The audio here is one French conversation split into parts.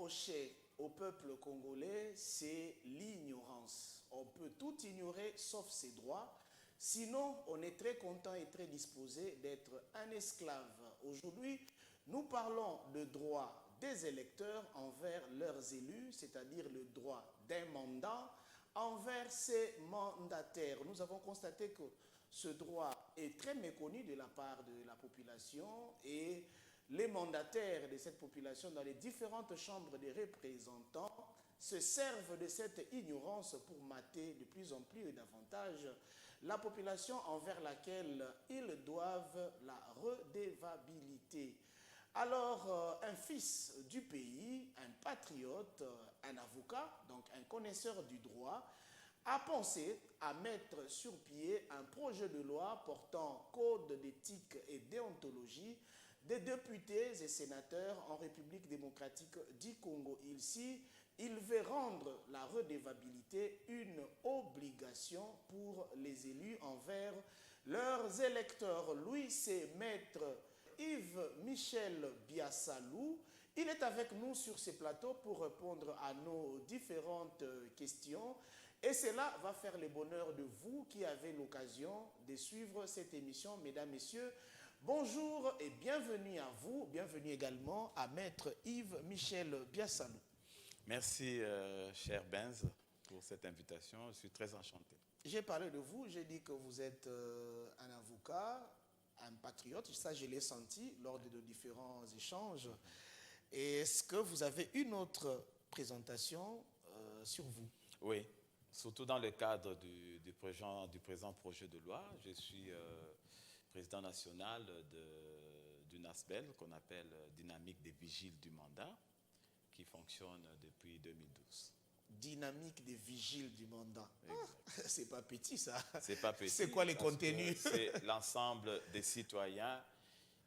reprocher au peuple congolais, c'est l'ignorance. On peut tout ignorer sauf ses droits. Sinon, on est très content et très disposé d'être un esclave. Aujourd'hui, nous parlons de droit des électeurs envers leurs élus, c'est-à-dire le droit d'un mandat envers ses mandataires. Nous avons constaté que ce droit est très méconnu de la part de la population et les mandataires de cette population dans les différentes chambres des représentants se servent de cette ignorance pour mater de plus en plus et davantage la population envers laquelle ils doivent la redevabilité. Alors, un fils du pays, un patriote, un avocat, donc un connaisseur du droit, a pensé à mettre sur pied un projet de loi portant code d'éthique et déontologie des députés et sénateurs en République démocratique du Congo. Ici, il veut rendre la redevabilité une obligation pour les élus envers leurs électeurs. Lui, c'est maître Yves Michel Biassalou. Il est avec nous sur ce plateau pour répondre à nos différentes questions. Et cela va faire le bonheur de vous qui avez l'occasion de suivre cette émission, mesdames, messieurs. Bonjour et bienvenue à vous. Bienvenue également à maître Yves Michel Biassalou. Merci, cher Benz, pour cette invitation. Je suis très enchanté. J'ai parlé de vous, j'ai dit que vous êtes un avocat, un patriote. Ça, je l'ai senti lors de nos différents échanges. Et est-ce que vous avez une autre présentation sur vous? Oui, surtout dans le cadre du présent projet de loi. Je suis président national du NASBEL, qu'on appelle Dynamique des vigiles du mandat, qui fonctionne depuis 2012. Dynamique des vigiles du mandat. C'est pas petit, ça. C'est pas petit. C'est quoi les contenus? C'est l'ensemble des citoyens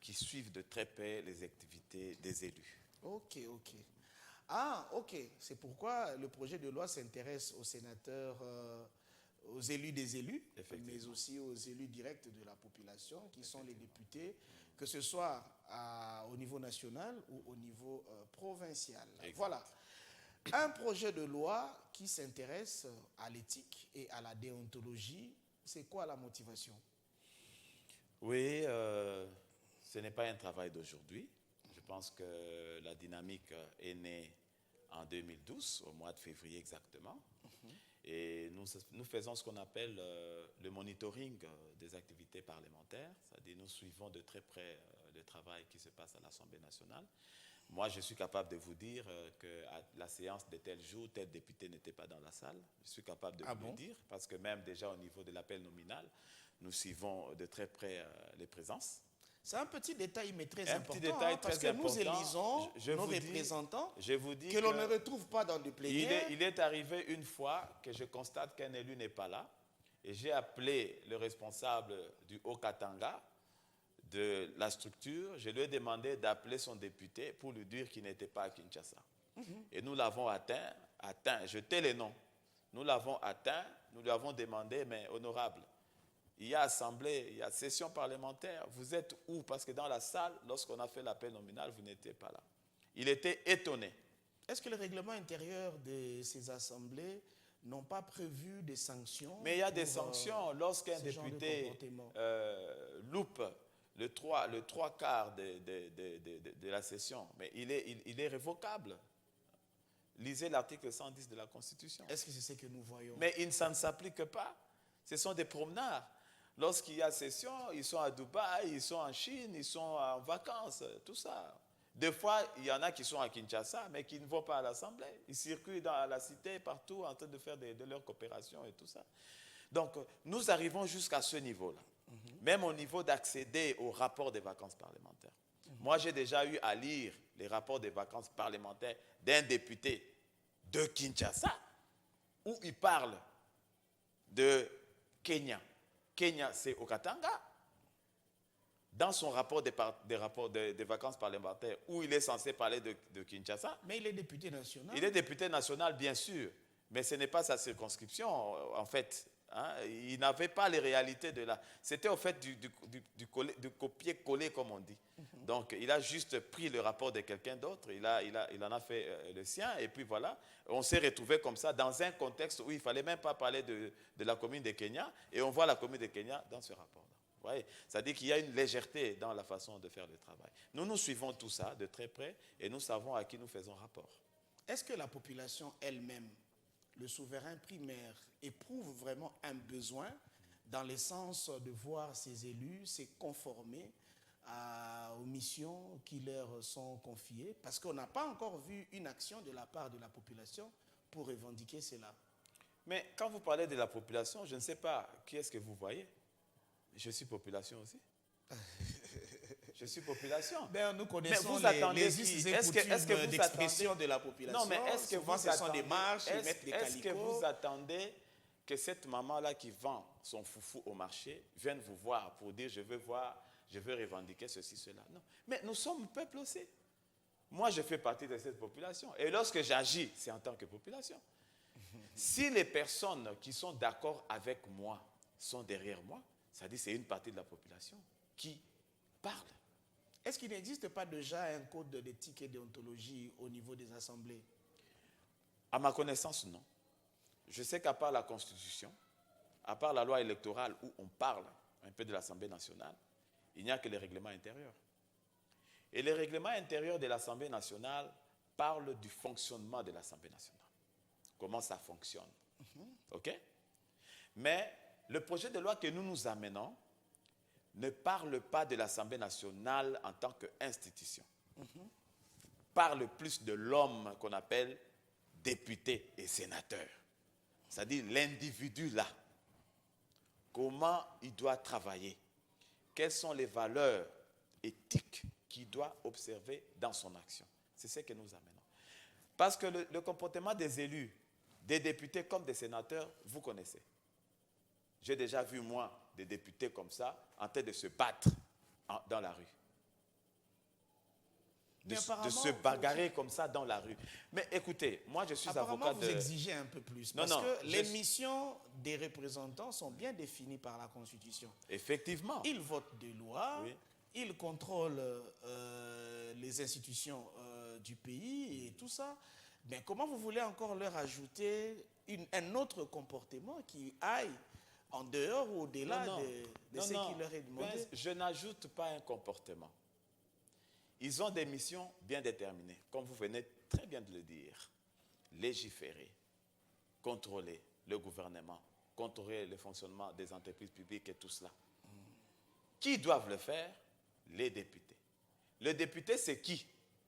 qui suivent de très près les activités des élus. Ok, ok. Ah, ok. C'est pourquoi le projet de loi s'intéresse aux sénateurs, aux élus des élus, mais aussi aux élus directs de la population, qui sont les députés, que ce soit au niveau national ou au niveau provincial. Exact. Voilà. Un projet de loi qui s'intéresse à l'éthique et à la déontologie. C'est quoi la motivation? Oui, ce n'est pas un travail d'aujourd'hui. Je pense que la dynamique est née en 2012, au mois de février exactement. Et nous faisons ce qu'on appelle le monitoring des activités parlementaires, c'est-à-dire nous suivons de très près le travail qui se passe à l'Assemblée nationale. Moi, je suis capable de vous dire qu'à la séance de tel jour, tel député n'était pas dans la salle. Je suis capable de vous le dire, parce que même déjà au niveau de l'appel nominal, nous suivons de très près les présences. C'est un petit détail, mais très important. Petit détail parce que nous élisons nos représentants que l'on ne retrouve pas dans des plénières. Il est arrivé une fois que je constate qu'un élu n'est pas là, et j'ai appelé le responsable du Haut-Katanga, de la structure, je lui ai demandé d'appeler son député pour lui dire qu'il n'était pas à Kinshasa. Et nous l'avons atteint, je tais les noms. Nous l'avons atteint, nous lui avons demandé, mais honorable, il y a assemblée, il y a session parlementaire, vous êtes où? Parce que dans la salle, lorsqu'on a fait l'appel nominal, vous n'étiez pas là. Il était étonné. Est-ce que le règlement intérieur de ces assemblées n'ont pas prévu des sanctions? Mais il y a des sanctions lorsqu'un député loupe le trois quarts de la session, mais il est révocable. Lisez l'article 110 de la Constitution. Est-ce que c'est ce que nous voyons? Mais ça ne s'applique pas. Ce sont des promenards. Lorsqu'il y a session, ils sont à Dubaï, ils sont en Chine, ils sont en vacances, tout ça. Des fois, il y en a qui sont à Kinshasa, mais qui ne vont pas à l'Assemblée. Ils circulent dans la cité, partout, en train de faire de leur coopération et tout ça. Donc, nous arrivons jusqu'à ce niveau-là. Même au niveau d'accéder au rapport des vacances parlementaires. Moi, j'ai déjà eu à lire les rapports des vacances parlementaires d'un député de Kinshasa, où il parle de Kenya. Kenya, c'est au Katanga. Dans son rapport des vacances parlementaires, où il est censé parler de Kinshasa. Mais il est député national. Il est député national, bien sûr, mais ce n'est pas sa circonscription, en fait. Hein, il n'avait pas les réalités de là. C'était au fait du copier-coller, comme on dit. Donc, il a juste pris le rapport de quelqu'un d'autre, il en a fait le sien, et puis voilà. On s'est retrouvé comme ça dans un contexte où il ne fallait même pas parler de la commune de Kenya, et on voit la commune de Kenya dans ce rapport-là. Vous voyez, ça dit qu'il y a une légèreté dans la façon de faire le travail. Nous suivons tout ça de très près, et nous savons à qui nous faisons rapport. Est-ce que la population elle-même, le souverain primaire, éprouve vraiment un besoin dans le sens de voir ses élus se conformer aux missions qui leur sont confiées? Parce qu'on n'a pas encore vu une action de la part de la population pour revendiquer cela. Mais quand vous parlez de la population, je ne sais pas qui est-ce que vous voyez. Je suis population aussi. Je suis population. Ben, nous connaissons vous attendez les us et coutumes d'expression de la population. Non, mais est-ce que souvent, ce sont des marches, ils mettent des calicots. Est-ce que vous attendez que cette maman-là qui vend son foufou au marché vienne vous voir pour dire je veux revendiquer ceci, cela? Non. Mais nous sommes un peuple aussi. Moi, je fais partie de cette population. Et lorsque j'agis, c'est en tant que population. Si les personnes qui sont d'accord avec moi sont derrière moi, ça dit que c'est une partie de la population qui parle. Est-ce qu'il n'existe pas déjà un code d'éthique et déontologie au niveau des assemblées? À ma connaissance, non. Je sais qu'à part la Constitution, à part la loi électorale où on parle un peu de l'Assemblée nationale, il n'y a que les règlements intérieurs. Et les règlements intérieurs de l'Assemblée nationale parlent du fonctionnement de l'Assemblée nationale. Comment ça fonctionne. OK? Mais le projet de loi que nous amenons ne parle pas de l'Assemblée nationale en tant qu'institution. Parle plus de l'homme qu'on appelle député et sénateur. C'est-à-dire l'individu là. Comment il doit travailler. Quelles sont les valeurs éthiques qu'il doit observer dans son action. C'est ce que nous amenons. Parce que le comportement des élus, des députés comme des sénateurs, vous connaissez. J'ai déjà vu, moi, des députés comme ça, en train de se battre dans la rue. De se bagarrer comme ça dans la rue. Mais écoutez, moi je suis avocat de... vous exigez un peu plus. Parce que les missions des représentants sont bien définies par la Constitution. Effectivement. Ils votent des lois, oui. Ils contrôlent les institutions du pays et tout ça. Mais comment vous voulez encore leur ajouter un autre comportement qui aille en dehors ou au-delà de ce qui leur est demandé? Je n'ajoute pas un comportement. Ils ont des missions bien déterminées, comme vous venez très bien de le dire. Légiférer, contrôler le gouvernement, contrôler le fonctionnement des entreprises publiques et tout cela. Qui doivent le faire? Les députés. Le député, c'est qui?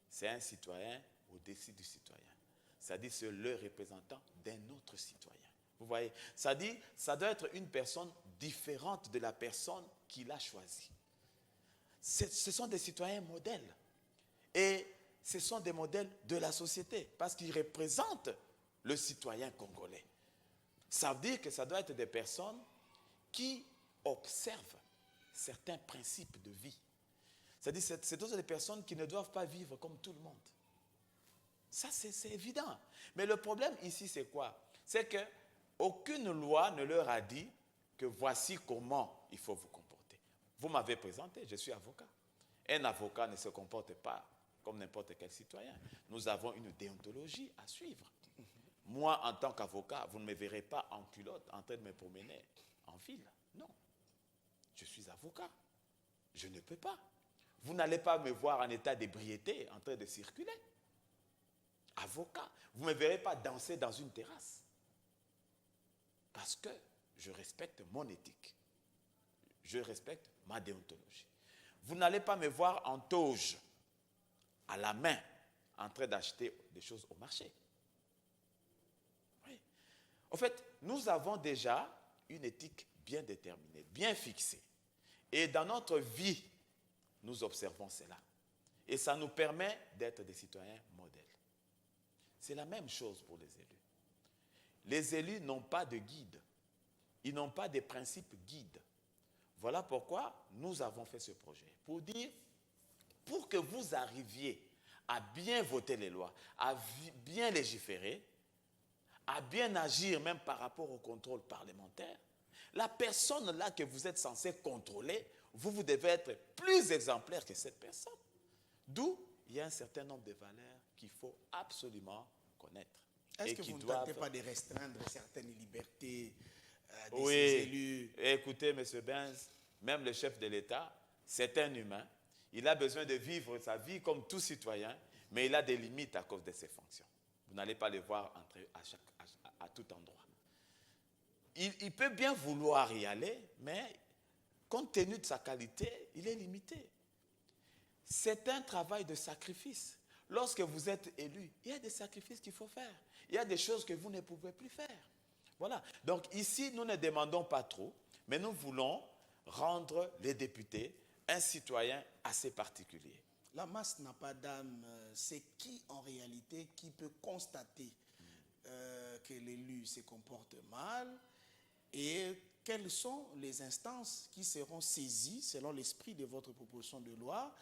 C'est un citoyen au-dessus du citoyen. C'est-à-dire c'est le représentant d'un autre citoyen. Vous voyez, ça dit, ça doit être une personne différente de la personne qu'il a choisie. Ce sont des citoyens modèles. Et ce sont des modèles de la société parce qu'ils représentent le citoyen congolais. Ça veut dire que ça doit être des personnes qui observent certains principes de vie. C'est-à-dire que ce sont des personnes qui ne doivent pas vivre comme tout le monde. Ça, c'est évident. Mais le problème ici, c'est quoi? C'est qu'aucune loi ne leur a dit que voici comment il faut vous comporter. Vous m'avez présenté, je suis avocat. Un avocat ne se comporte pas comme n'importe quel citoyen. Nous avons une déontologie à suivre. Moi, en tant qu'avocat, vous ne me verrez pas en culotte en train de me promener en ville. Non. Je suis avocat. Je ne peux pas. Vous n'allez pas me voir en état d'ébriété en train de circuler. Avocat. Vous ne me verrez pas danser dans une terrasse. Parce que je respecte mon éthique. Je respecte ma déontologie. Vous n'allez pas me voir en toge, à la main, en train d'acheter des choses au marché. Oui. En fait, nous avons déjà une éthique bien déterminée, bien fixée. Et dans notre vie, nous observons cela. Et ça nous permet d'être des citoyens modèles. C'est la même chose pour les élus. Les élus n'ont pas de guide. Ils n'ont pas de principes guides. Voilà pourquoi nous avons fait ce projet. Pour dire, pour que vous arriviez à bien voter les lois, à bien légiférer, à bien agir même par rapport au contrôle parlementaire, La personne là que vous êtes censé contrôler, vous devez être plus exemplaire que cette personne. D'où il y a un certain nombre de valeurs qu'il faut absolument connaître. Est-ce Et que qui vous ne doivent... tentez pas de restreindre certaines libertés de Oui, ces élus? écoutez, M. Benz, même le chef de l'État, c'est un humain. Il a besoin de vivre sa vie comme tout citoyen, mais il a des limites à cause de ses fonctions. Vous n'allez pas le voir entrer à tout endroit. Il peut bien vouloir y aller, mais compte tenu de sa qualité, il est limité. C'est un travail de sacrifice. Lorsque vous êtes élu, il y a des sacrifices qu'il faut faire. Il y a des choses que vous ne pouvez plus faire. Voilà. Donc ici, nous ne demandons pas trop, mais nous voulons rendre les députés un citoyen assez particulier. La masse n'a pas d'âme. C'est qui, en réalité, qui peut constater que l'élu se comporte mal et quelles sont les instances qui seront saisies, selon l'esprit de votre proposition de loi,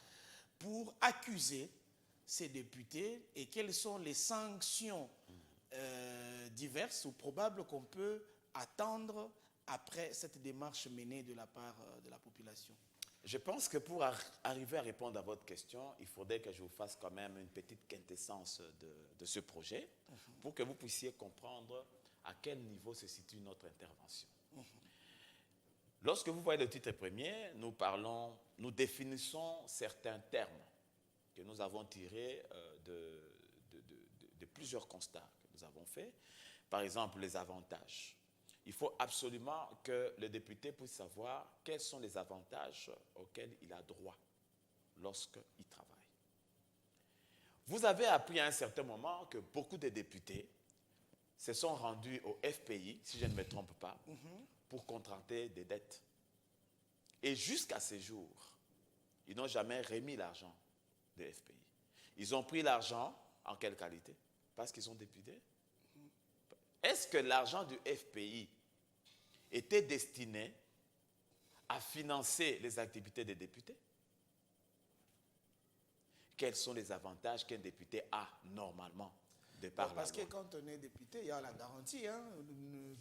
pour accuser ces députés et quelles sont les sanctions diverses ou probables qu'on peut attendre après cette démarche menée de la part de la population? Je pense que pour arriver à répondre à votre question, il faudrait que je vous fasse quand même une petite quintessence de ce projet pour que vous puissiez comprendre à quel niveau se situe notre intervention. Lorsque vous voyez le titre premier, nous définissons certains termes que nous avons tirés de plusieurs constats que nous avons faits. Par exemple, les avantages. Il faut absolument que le député puisse savoir quels sont les avantages auxquels il a droit lorsqu'il travaille. Vous avez appris à un certain moment que beaucoup de députés se sont rendus au FPI, si je ne me trompe pas, pour contracter des dettes. Et jusqu'à ce jour, ils n'ont jamais remis l'argent de FPI. Ils ont pris l'argent en quelle qualité? Parce qu'ils sont députés? Est-ce que l'argent du FPI était destiné à financer les activités des députés? Quels sont les avantages qu'un député a normalement de par la loi? Parce que quand on est député, il y a la garantie.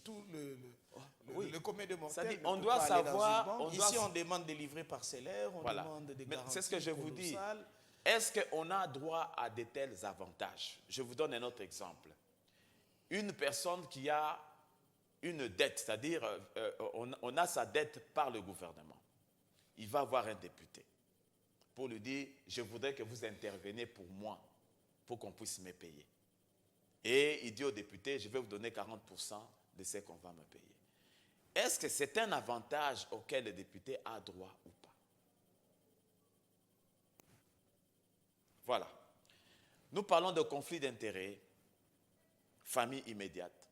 Tout le commun de mortels, on doit savoir... Ici, on demande des livrets parcellaires, on demande des garanties. C'est ce que je vous dis. Est-ce qu'on a droit à de tels avantages? Je vous donne un autre exemple. Une personne qui a une dette, c'est-à-dire on a sa dette par le gouvernement. Il va voir un député pour lui dire, je voudrais que vous interveniez pour moi, pour qu'on puisse me payer. Et il dit au député, je vais vous donner 40% de ce qu'on va me payer. Est-ce que c'est un avantage auquel le député a droit ou pas? Voilà. Nous parlons de conflit d'intérêts, famille immédiate.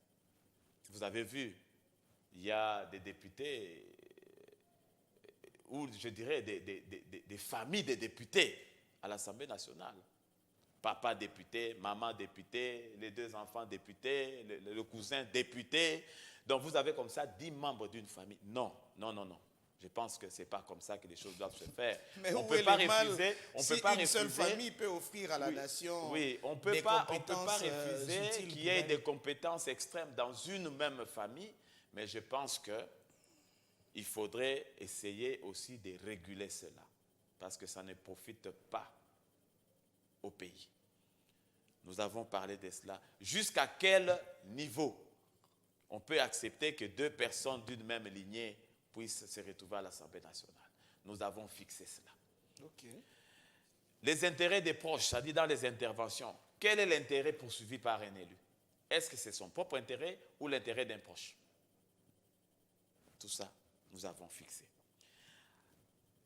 Vous avez vu, il y a des députés, ou je dirais des familles de députés à l'Assemblée nationale. Papa député, maman député, les deux enfants députés, le cousin député. Donc vous avez comme ça 10 membres d'une famille. Non. Je pense que ce n'est pas comme ça que les choses doivent se faire. Mais on ne peut pas refuser. Une seule famille peut offrir à la nation on ne peut pas refuser qu'il y ait des compétences extrêmes dans une même famille, mais je pense qu'il faudrait essayer aussi de réguler cela, parce que ça ne profite pas au pays. Nous avons parlé de cela. Jusqu'à quel niveau on peut accepter que 2 personnes d'une même lignée puissent se retrouver à l'Assemblée nationale? Nous avons fixé cela. Okay. Les intérêts des proches, c'est-à-dire dans les interventions, quel est l'intérêt poursuivi par un élu? Est-ce que c'est son propre intérêt ou l'intérêt d'un proche? Tout ça, nous avons fixé.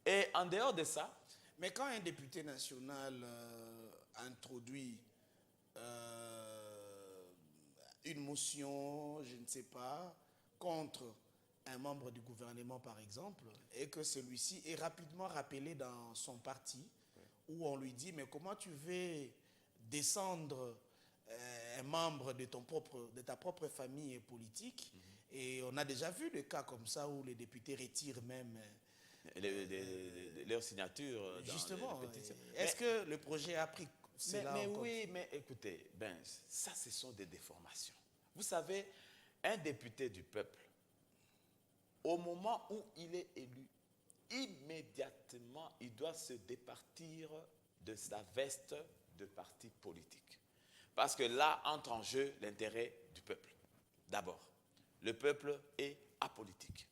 Et en dehors de ça... Mais quand un député national introduit une motion, je ne sais pas, contre un membre du gouvernement, par exemple, et que celui-ci est rapidement rappelé dans son parti, où on lui dit, mais comment tu veux descendre un membre de ta propre famille politique? Et on a déjà vu des cas comme ça où les députés retirent même... leur signature. Justement. Est-ce que le projet a pris cela en compte? Oui, mais écoutez, ça, ce sont des déformations. Vous savez, un député du peuple au moment où il est élu, immédiatement, il doit se départir de sa veste de parti politique. Parce que là entre en jeu l'intérêt du peuple. D'abord, le peuple est apolitique.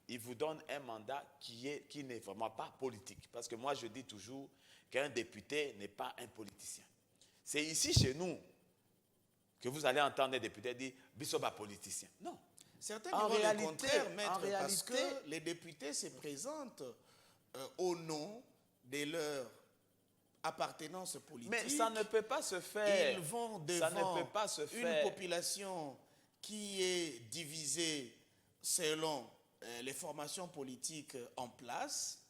Il vous donne un mandat qui n'est vraiment pas politique. Parce que moi, je dis toujours qu'un député n'est pas un politicien. C'est ici, chez nous, que vous allez entendre des députés dire « Bissoba politicien ». Non. Certains En diront réalité, le contraire, maître, en réalité, parce que les députés se présentent au nom de leur appartenance politique. mais ça ne peut pas se faire. Ils vont Ça ne devant peut pas se une faire. population qui est divisée selon les formations politiques en place.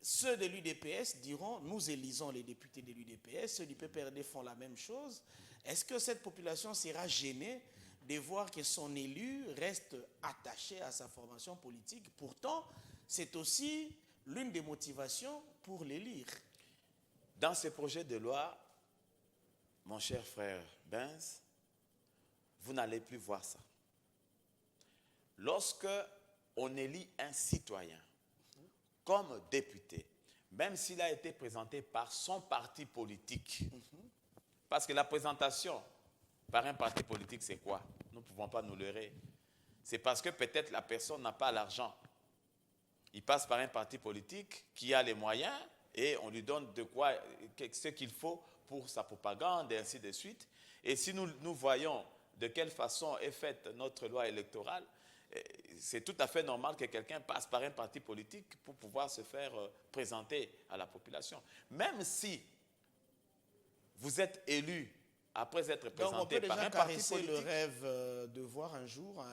Ceux de l'UDPS diront, nous élisons les députés de l'UDPS, ceux du PPRD font la même chose. Est-ce que cette population sera gênée de voir que son élu reste attaché à sa formation politique? Pourtant, c'est aussi l'une des motivations pour l'élire. Dans ce projet de loi, mon cher frère Benz, vous n'allez plus voir ça. Lorsque on élit un citoyen comme député, même s'il a été présenté par son parti politique, parce que la présentation par un parti politique, c'est quoi? Nous ne pouvons pas nous leurrer. C'est parce que peut-être la personne n'a pas l'argent. Il passe par un parti politique qui a les moyens et on lui donne de quoi, ce qu'il faut pour sa propagande et ainsi de suite. Et si nous voyons de quelle façon est faite notre loi électorale, c'est tout à fait normal que quelqu'un passe par un parti politique pour pouvoir se faire présenter à la population. Même si vous êtes élu après être présenté par un parti politique. Donc on peut déjà caresser le rêve de voir un jour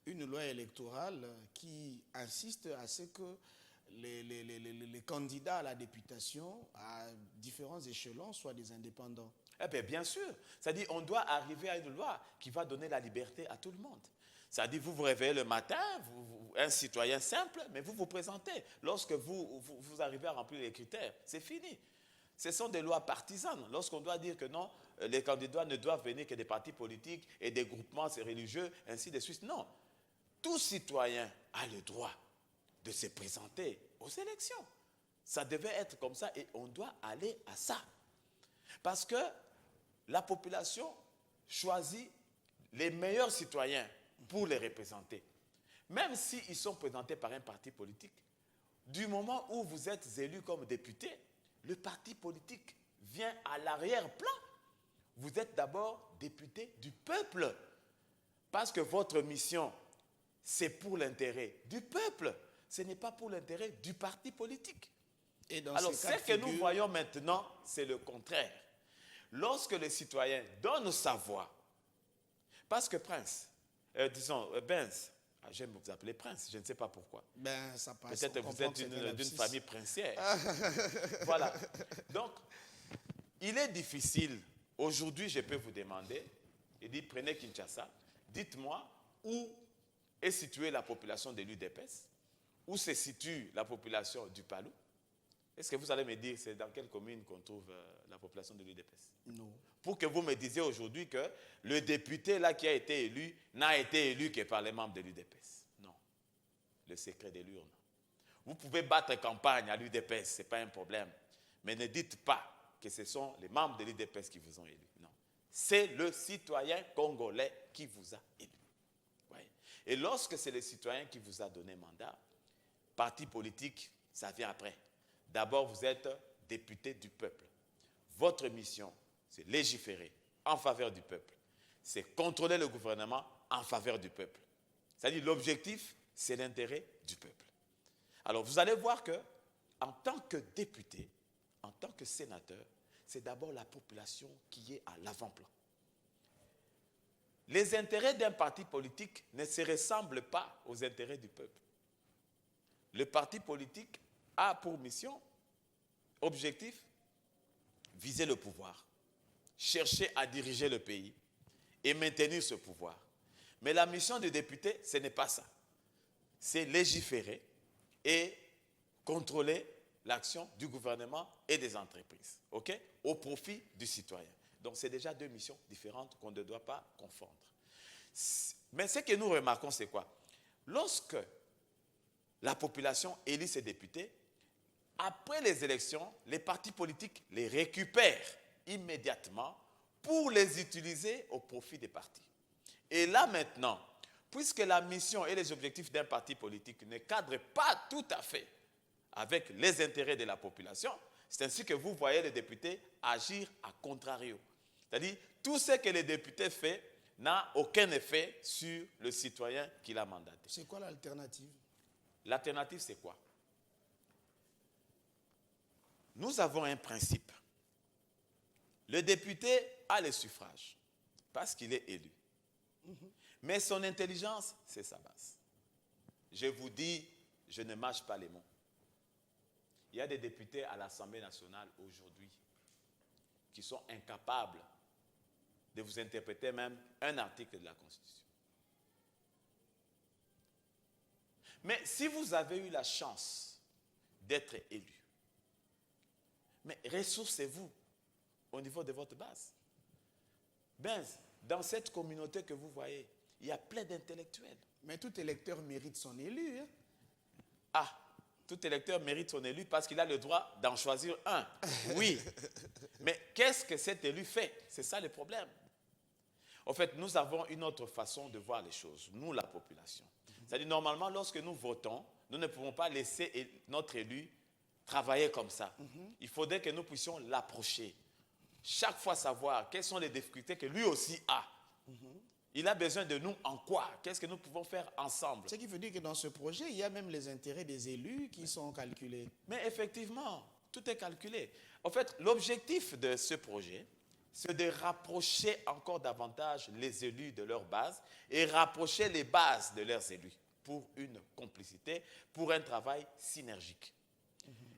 une loi électorale qui insiste à ce que les candidats à la députation à différents échelons soient des indépendants. Eh bien sûr, c'est-à-dire on doit arriver à une loi qui va donner la liberté à tout le monde. C'est-à-dire vous vous réveillez le matin, un citoyen simple, mais vous vous présentez. Lorsque vous arrivez à remplir les critères, c'est fini. Ce sont des lois partisanes. Lorsqu'on doit dire que non, les candidats ne doivent venir que des partis politiques et des groupements religieux, ainsi de suite. Non. Tout citoyen a le droit de se présenter aux élections. Ça devait être comme ça et on doit aller à ça. Parce que la population choisit les meilleurs citoyens pour les représenter. Même s'ils sont présentés par un parti politique, du moment où vous êtes élu comme député, le parti politique vient à l'arrière-plan. Vous êtes d'abord député du peuple. Parce que votre mission, c'est pour l'intérêt du peuple. Ce n'est pas pour l'intérêt du parti politique. Et alors, ce que nous voyons maintenant, c'est le contraire. Lorsque le citoyen donne sa voix, parce que Prince, Benz, j'aime vous appeler Prince, je ne sais pas pourquoi. Ben, ça passe. Peut-être vous êtes d'une famille princière. Voilà. Donc, il est difficile. Aujourd'hui, je peux vous demander, il dit, prenez Kinshasa, dites-moi où est située la population de l'UDPS, où se situe la population du Palou. Est-ce que vous allez me dire, c'est dans quelle commune qu'on trouve la population de l'UDPS? Non. Pour que vous me disiez aujourd'hui que le député là qui a été élu n'a été élu que par les membres de l'UDPS. Non. Le secret de l'urne. Vous pouvez battre campagne à l'UDPS, ce n'est pas un problème. Mais ne dites pas que ce sont les membres de l'UDPS qui vous ont élu. Non. C'est le citoyen congolais qui vous a élu. Ouais. Et lorsque c'est le citoyen qui vous a donné mandat, parti politique, ça vient après. D'abord, vous êtes député du peuple. Votre mission, c'est légiférer en faveur du peuple. C'est contrôler le gouvernement en faveur du peuple. C'est-à-dire l'objectif, c'est l'intérêt du peuple. Alors, vous allez voir que, en tant que député, en tant que sénateur, c'est d'abord la population qui est à l'avant-plan. Les intérêts d'un parti politique ne se ressemblent pas aux intérêts du peuple. Le parti politique a pour mission, objectif, viser le pouvoir, chercher à diriger le pays et maintenir ce pouvoir. Mais la mission du député, ce n'est pas ça. C'est légiférer et contrôler l'action du gouvernement et des entreprises, ok, au profit du citoyen. Donc, c'est déjà deux missions différentes qu'on ne doit pas confondre. Mais ce que nous remarquons, c'est quoi? Lorsque la population élit ses députés. Après les élections, les partis politiques les récupèrent immédiatement pour les utiliser au profit des partis. Et là maintenant, puisque la mission et les objectifs d'un parti politique ne cadrent pas tout à fait avec les intérêts de la population, c'est ainsi que vous voyez les députés agir à contrario. C'est-à-dire, tout ce que les députés font n'a aucun effet sur le citoyen qui l'a mandaté. C'est quoi l'alternative? L'alternative, c'est quoi? Nous avons un principe. Le député a le suffrage parce qu'il est élu. Mais son intelligence, c'est sa base. Je vous dis, je ne mâche pas les mots. Il y a des députés à l'Assemblée nationale aujourd'hui qui sont incapables de vous interpréter même un article de la Constitution. Mais si vous avez eu la chance d'être élu, mais ressourcez-vous au niveau de votre base. Ben, dans cette communauté que vous voyez, il y a plein d'intellectuels. Mais tout électeur mérite son élu. Hein? Ah, tout électeur mérite son élu parce qu'il a le droit d'en choisir un. Oui. Mais qu'est-ce que cet élu fait? C'est ça le problème. En fait, nous avons une autre façon de voir les choses, nous, la population. C'est-à-dire, normalement, lorsque nous votons, nous ne pouvons pas laisser notre élu travailler comme ça. Il faudrait que nous puissions l'approcher. Chaque fois savoir quelles sont les difficultés que lui aussi a. Il a besoin de nous en quoi? Qu'est-ce que nous pouvons faire ensemble? Ce qui veut dire que dans ce projet, il y a même les intérêts des élus qui sont calculés. Mais effectivement, tout est calculé. En fait, l'objectif de ce projet, c'est de rapprocher encore davantage les élus de leur base et rapprocher les bases de leurs élus pour une complicité, pour un travail synergique.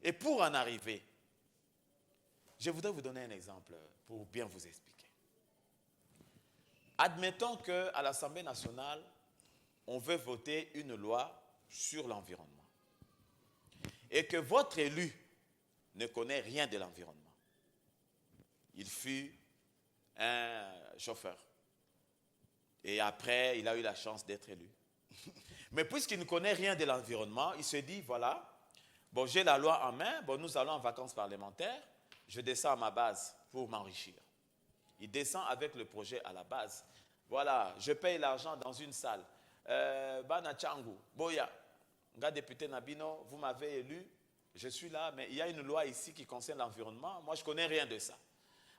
Et pour en arriver, je voudrais vous donner un exemple pour bien vous expliquer. Admettons qu'à l'Assemblée nationale, on veut voter une loi sur l'environnement et que votre élu ne connaît rien de l'environnement. Il fut un chauffeur et après, il a eu la chance d'être élu. Mais puisqu'il ne connaît rien de l'environnement, il se dit, voilà, bon, j'ai la loi en main, bon, nous allons en vacances parlementaires, je descends à ma base pour m'enrichir. Il descend avec le projet à la base. Voilà, je paye l'argent dans une salle. Bana Changu, Boya, gars député Nabino, vous m'avez élu, je suis là, mais il y a une loi ici qui concerne l'environnement. Moi, je ne connais rien de ça.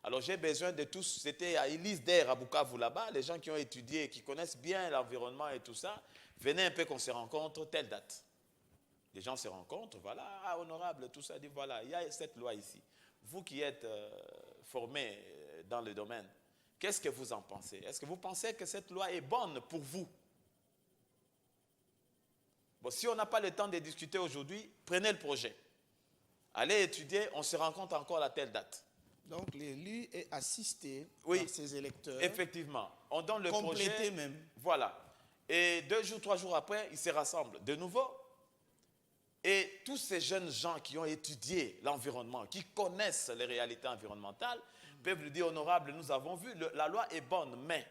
Alors, j'ai besoin de tous. C'était à Élise d'Air, à Bukavu, là-bas, les gens qui ont étudié, qui connaissent bien l'environnement et tout ça, venez un peu qu'on se rencontre, telle date. Les gens se rencontrent, voilà, ah, honorable, tout ça, dit voilà, il y a cette loi ici. Vous qui êtes formés dans le domaine, qu'est-ce que vous en pensez? Est-ce que vous pensez que cette loi est bonne pour vous? Bon, si on n'a pas le temps de discuter aujourd'hui, prenez le projet. Allez étudier, on se rencontre encore à telle date. Donc l'élu est assisté Oui, par ses électeurs. Effectivement. On donne le complété projet. même. Voilà. Et 2 jours, 3 jours après, ils se rassemblent de nouveau. Et tous ces jeunes gens qui ont étudié l'environnement, qui connaissent les réalités environnementales, peuvent lui dire, honorable, nous avons vu, la loi est bonne, mais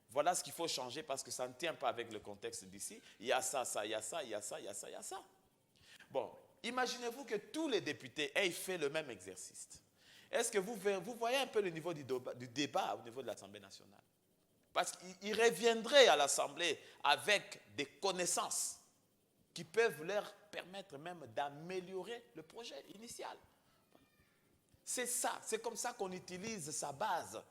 voilà ce qu'il faut changer parce que ça ne tient pas avec le contexte d'ici. Il y a ça, ça, il y a ça, il y a ça, il y a ça, il y a ça. Bon, imaginez-vous que tous les députés aient fait le même exercice. Est-ce que vous voyez un peu le niveau du débat au niveau de l'Assemblée nationale? Parce qu'ils reviendraient à l'Assemblée avec des connaissances qui peuvent leur permettre même d'améliorer le projet initial. C'est ça, c'est comme ça qu'on utilise sa base.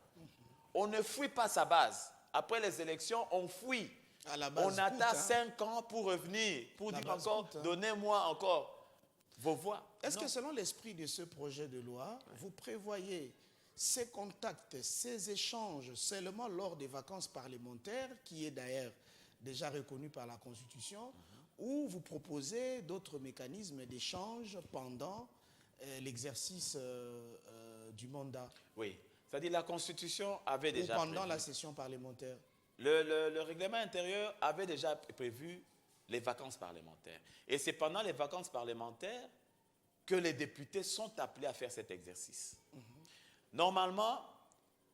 On ne fuit pas sa base. Après les élections, on fuit. À la base, on attend 5 ans pour revenir, pour dire encore, donnez-moi encore vos voix. Est-ce que selon l'esprit de ce projet de loi, vous prévoyez ces contacts, ces échanges seulement lors des vacances parlementaires, qui est d'ailleurs déjà reconnu par la Constitution, ou vous proposez d'autres mécanismes d'échange pendant l'exercice du mandat? Oui, c'est-à-dire la Constitution avait déjà ou pendant prévu. la session parlementaire. Le règlement intérieur avait déjà prévu les vacances parlementaires. Et c'est pendant les vacances parlementaires que les députés sont appelés à faire cet exercice. Normalement,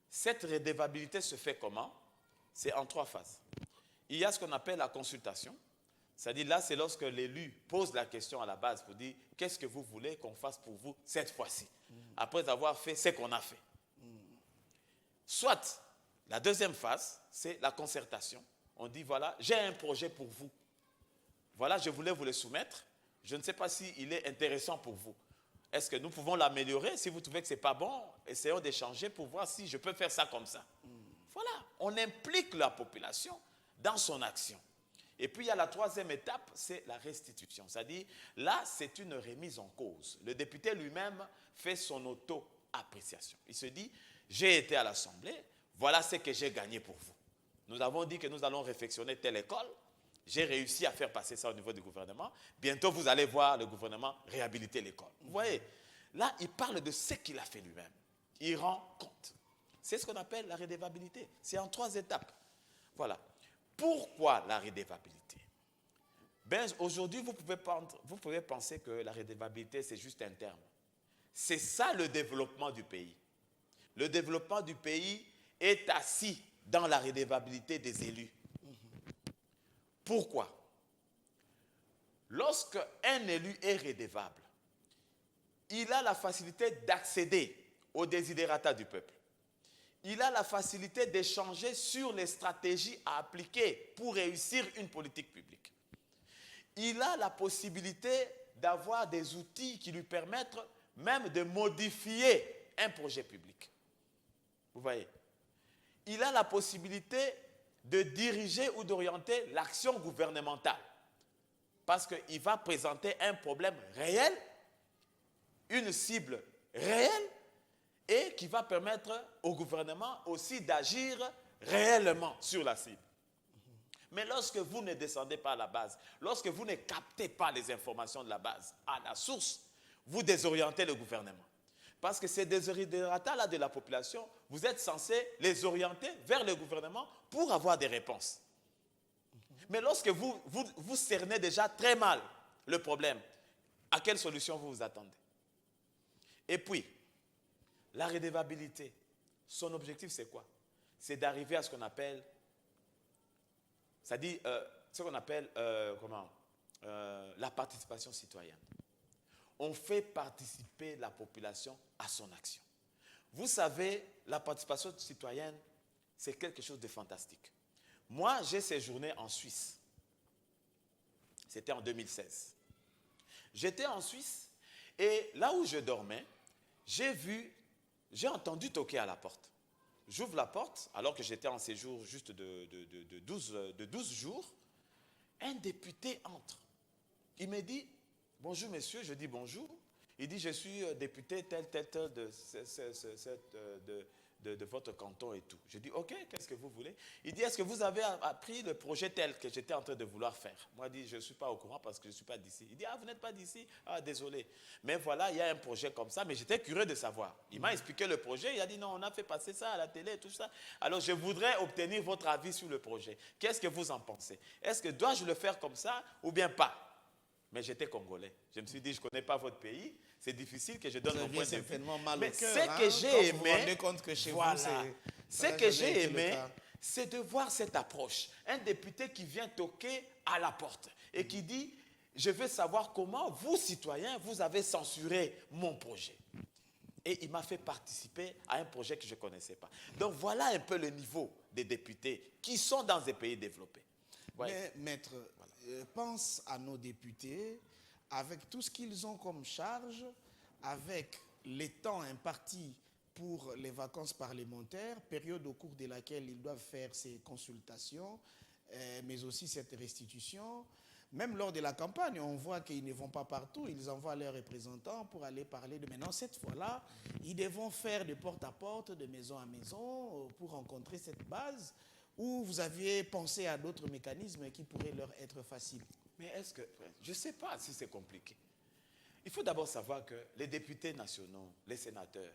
cette redevabilité se fait comment? C'est en 3 phases. Il y a ce qu'on appelle la consultation. C'est-à-dire là, c'est lorsque l'élu pose la question à la base pour dire qu'est-ce que vous voulez qu'on fasse pour vous cette fois-ci, après avoir fait ce qu'on a fait. Soit, la deuxième phase, c'est la concertation. On dit voilà, j'ai un projet pour vous. Voilà, je voulais vous le soumettre. Je ne sais pas s'il est intéressant pour vous. Est-ce que nous pouvons l'améliorer? Si vous trouvez que ce n'est pas bon, essayons d'échanger pour voir si je peux faire ça comme ça. Voilà, on implique la population dans son action. Et puis il y a la troisième étape, c'est la restitution. C'est-à-dire, là, c'est une remise en cause. Le député lui-même fait son auto-appréciation. Il se dit, j'ai été à l'Assemblée, voilà ce que j'ai gagné pour vous. Nous avons dit que nous allons réfectionner telle école. J'ai réussi à faire passer ça au niveau du gouvernement. Bientôt, vous allez voir le gouvernement réhabiliter l'école. Vous voyez, là, il parle de ce qu'il a fait lui-même. Il rend compte. C'est ce qu'on appelle la redevabilité. C'est en 3 étapes. Voilà. Pourquoi la redevabilité? Ben, aujourd'hui, vous pouvez penser que la redevabilité, c'est juste un terme. C'est ça le développement du pays. Le développement du pays est assis dans la redevabilité des élus. Pourquoi? Lorsque un élu est redevable, il a la facilité d'accéder aux desiderata du peuple. Il a la facilité d'échanger sur les stratégies à appliquer pour réussir une politique publique. Il a la possibilité d'avoir des outils qui lui permettent même de modifier un projet public. Vous voyez? Il a la possibilité de diriger ou d'orienter l'action gouvernementale. Parce qu'il va présenter un problème réel, une cible réelle, et qui va permettre au gouvernement aussi d'agir réellement sur la cible. Mais lorsque vous ne descendez pas à la base, lorsque vous ne captez pas les informations de la base à la source, vous désorientez le gouvernement. Parce que ces desiderata-là de la population, vous êtes censé les orienter vers le gouvernement pour avoir des réponses. Mais lorsque vous cernez déjà très mal le problème, à quelle solution vous vous attendez? Et puis, la redevabilité, son objectif c'est quoi? C'est d'arriver à ce qu'on appelle, c'est-à-dire ce qu'on appelle la participation citoyenne. On fait participer la population à son action. Vous savez, la participation citoyenne, c'est quelque chose de fantastique. Moi, j'ai séjourné en Suisse. C'était en 2016. J'étais en Suisse et là où je dormais, j'ai entendu toquer à la porte. J'ouvre la porte, alors que j'étais en séjour juste de 12 jours. Un député entre. Il me dit, bonjour monsieur, je dis bonjour. Il dit, je suis député tel de votre canton et tout. Je dis, ok, qu'est-ce que vous voulez? Il dit, est-ce que vous avez appris le projet tel que j'étais en train de vouloir faire? Moi, je dis, je ne suis pas au courant parce que je ne suis pas d'ici. Il dit, ah, vous n'êtes pas d'ici? Ah, désolé. Mais voilà, il y a un projet comme ça, mais j'étais curieux de savoir. Il m'a expliqué le projet, il a dit, non, on a fait passer ça à la télé, tout ça. Alors, je voudrais obtenir votre avis sur le projet. Qu'est-ce que vous en pensez? Est-ce que dois-je le faire comme ça ou bien pas? Mais j'étais congolais. Je me suis dit, je ne connais pas votre pays. C'est difficile que je donne mon point de vue. Mais ce que j'ai aimé, ce que j'ai aimé, c'est de voir cette approche. Un député qui vient toquer à la porte et qui dit, je veux savoir comment vous, citoyens, vous avez censuré mon projet. Et il m'a fait participer à un projet que je ne connaissais pas. Donc voilà un peu le niveau des députés qui sont dans des pays développés. Ouais. Mais maître, pense à nos députés, avec tout ce qu'ils ont comme charge, avec les temps impartis pour les vacances parlementaires, période au cours de laquelle ils doivent faire ces consultations, mais aussi cette restitution. Même lors de la campagne, on voit qu'ils ne vont pas partout, ils envoient leurs représentants pour aller parler de maintenant. Cette fois-là, ils devront faire de porte à porte, de maison à maison, pour rencontrer cette base. Ou vous aviez pensé à d'autres mécanismes qui pourraient leur être faciles? Mais est-ce que... Je ne sais pas si c'est compliqué. Il faut d'abord savoir que les députés nationaux, les sénateurs,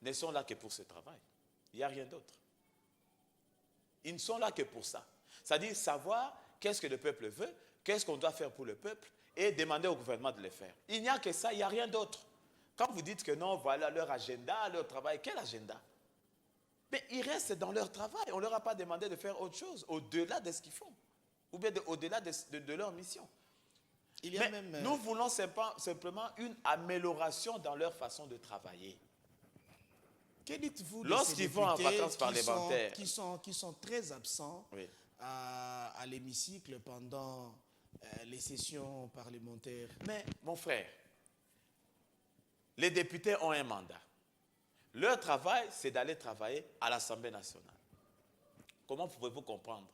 ne sont là que pour ce travail. Il n'y a rien d'autre. Ils ne sont là que pour ça. C'est-à-dire savoir qu'est-ce que le peuple veut, qu'est-ce qu'on doit faire pour le peuple et demander au gouvernement de le faire. Il n'y a que ça, il n'y a rien d'autre. Quand vous dites que non, voilà leur agenda, leur travail, quel agenda? Mais ils restent dans leur travail. On ne leur a pas demandé de faire autre chose, au-delà de ce qu'ils font. ou bien au-delà de leur mission. Il y a Mais même... nous voulons simplement une amélioration dans leur façon de travailler. Que dites-vous de ces Lorsqu'ils vont en députés vacances parlementaires, qui sont très absents oui. à l'hémicycle pendant les sessions parlementaires? Mais mon frère, les députés ont un mandat. Leur travail, c'est d'aller travailler à l'Assemblée nationale. Comment pouvez-vous comprendre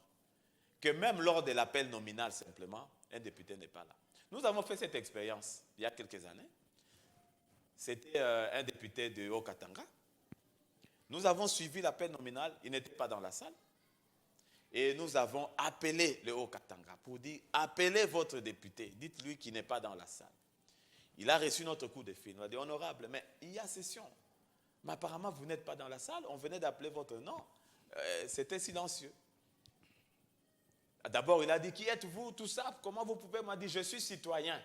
que même lors de l'appel nominal, simplement, un député n'est pas là? Nous avons fait cette expérience il y a quelques années. C'était un député de Haut-Katanga. Nous avons suivi l'appel nominal, il n'était pas dans la salle. Et nous avons appelé le Haut-Katanga pour dire, appelez votre député, dites-lui qu'il n'est pas dans la salle. Il a reçu notre coup de fil. On a dit, honorable, mais il y a session. Mais apparemment, vous n'êtes pas dans la salle. On venait d'appeler votre nom. C'était silencieux. D'abord, il a dit, qui êtes-vous, tout ça? Comment vous pouvez? Il m'a dit, je suis citoyen.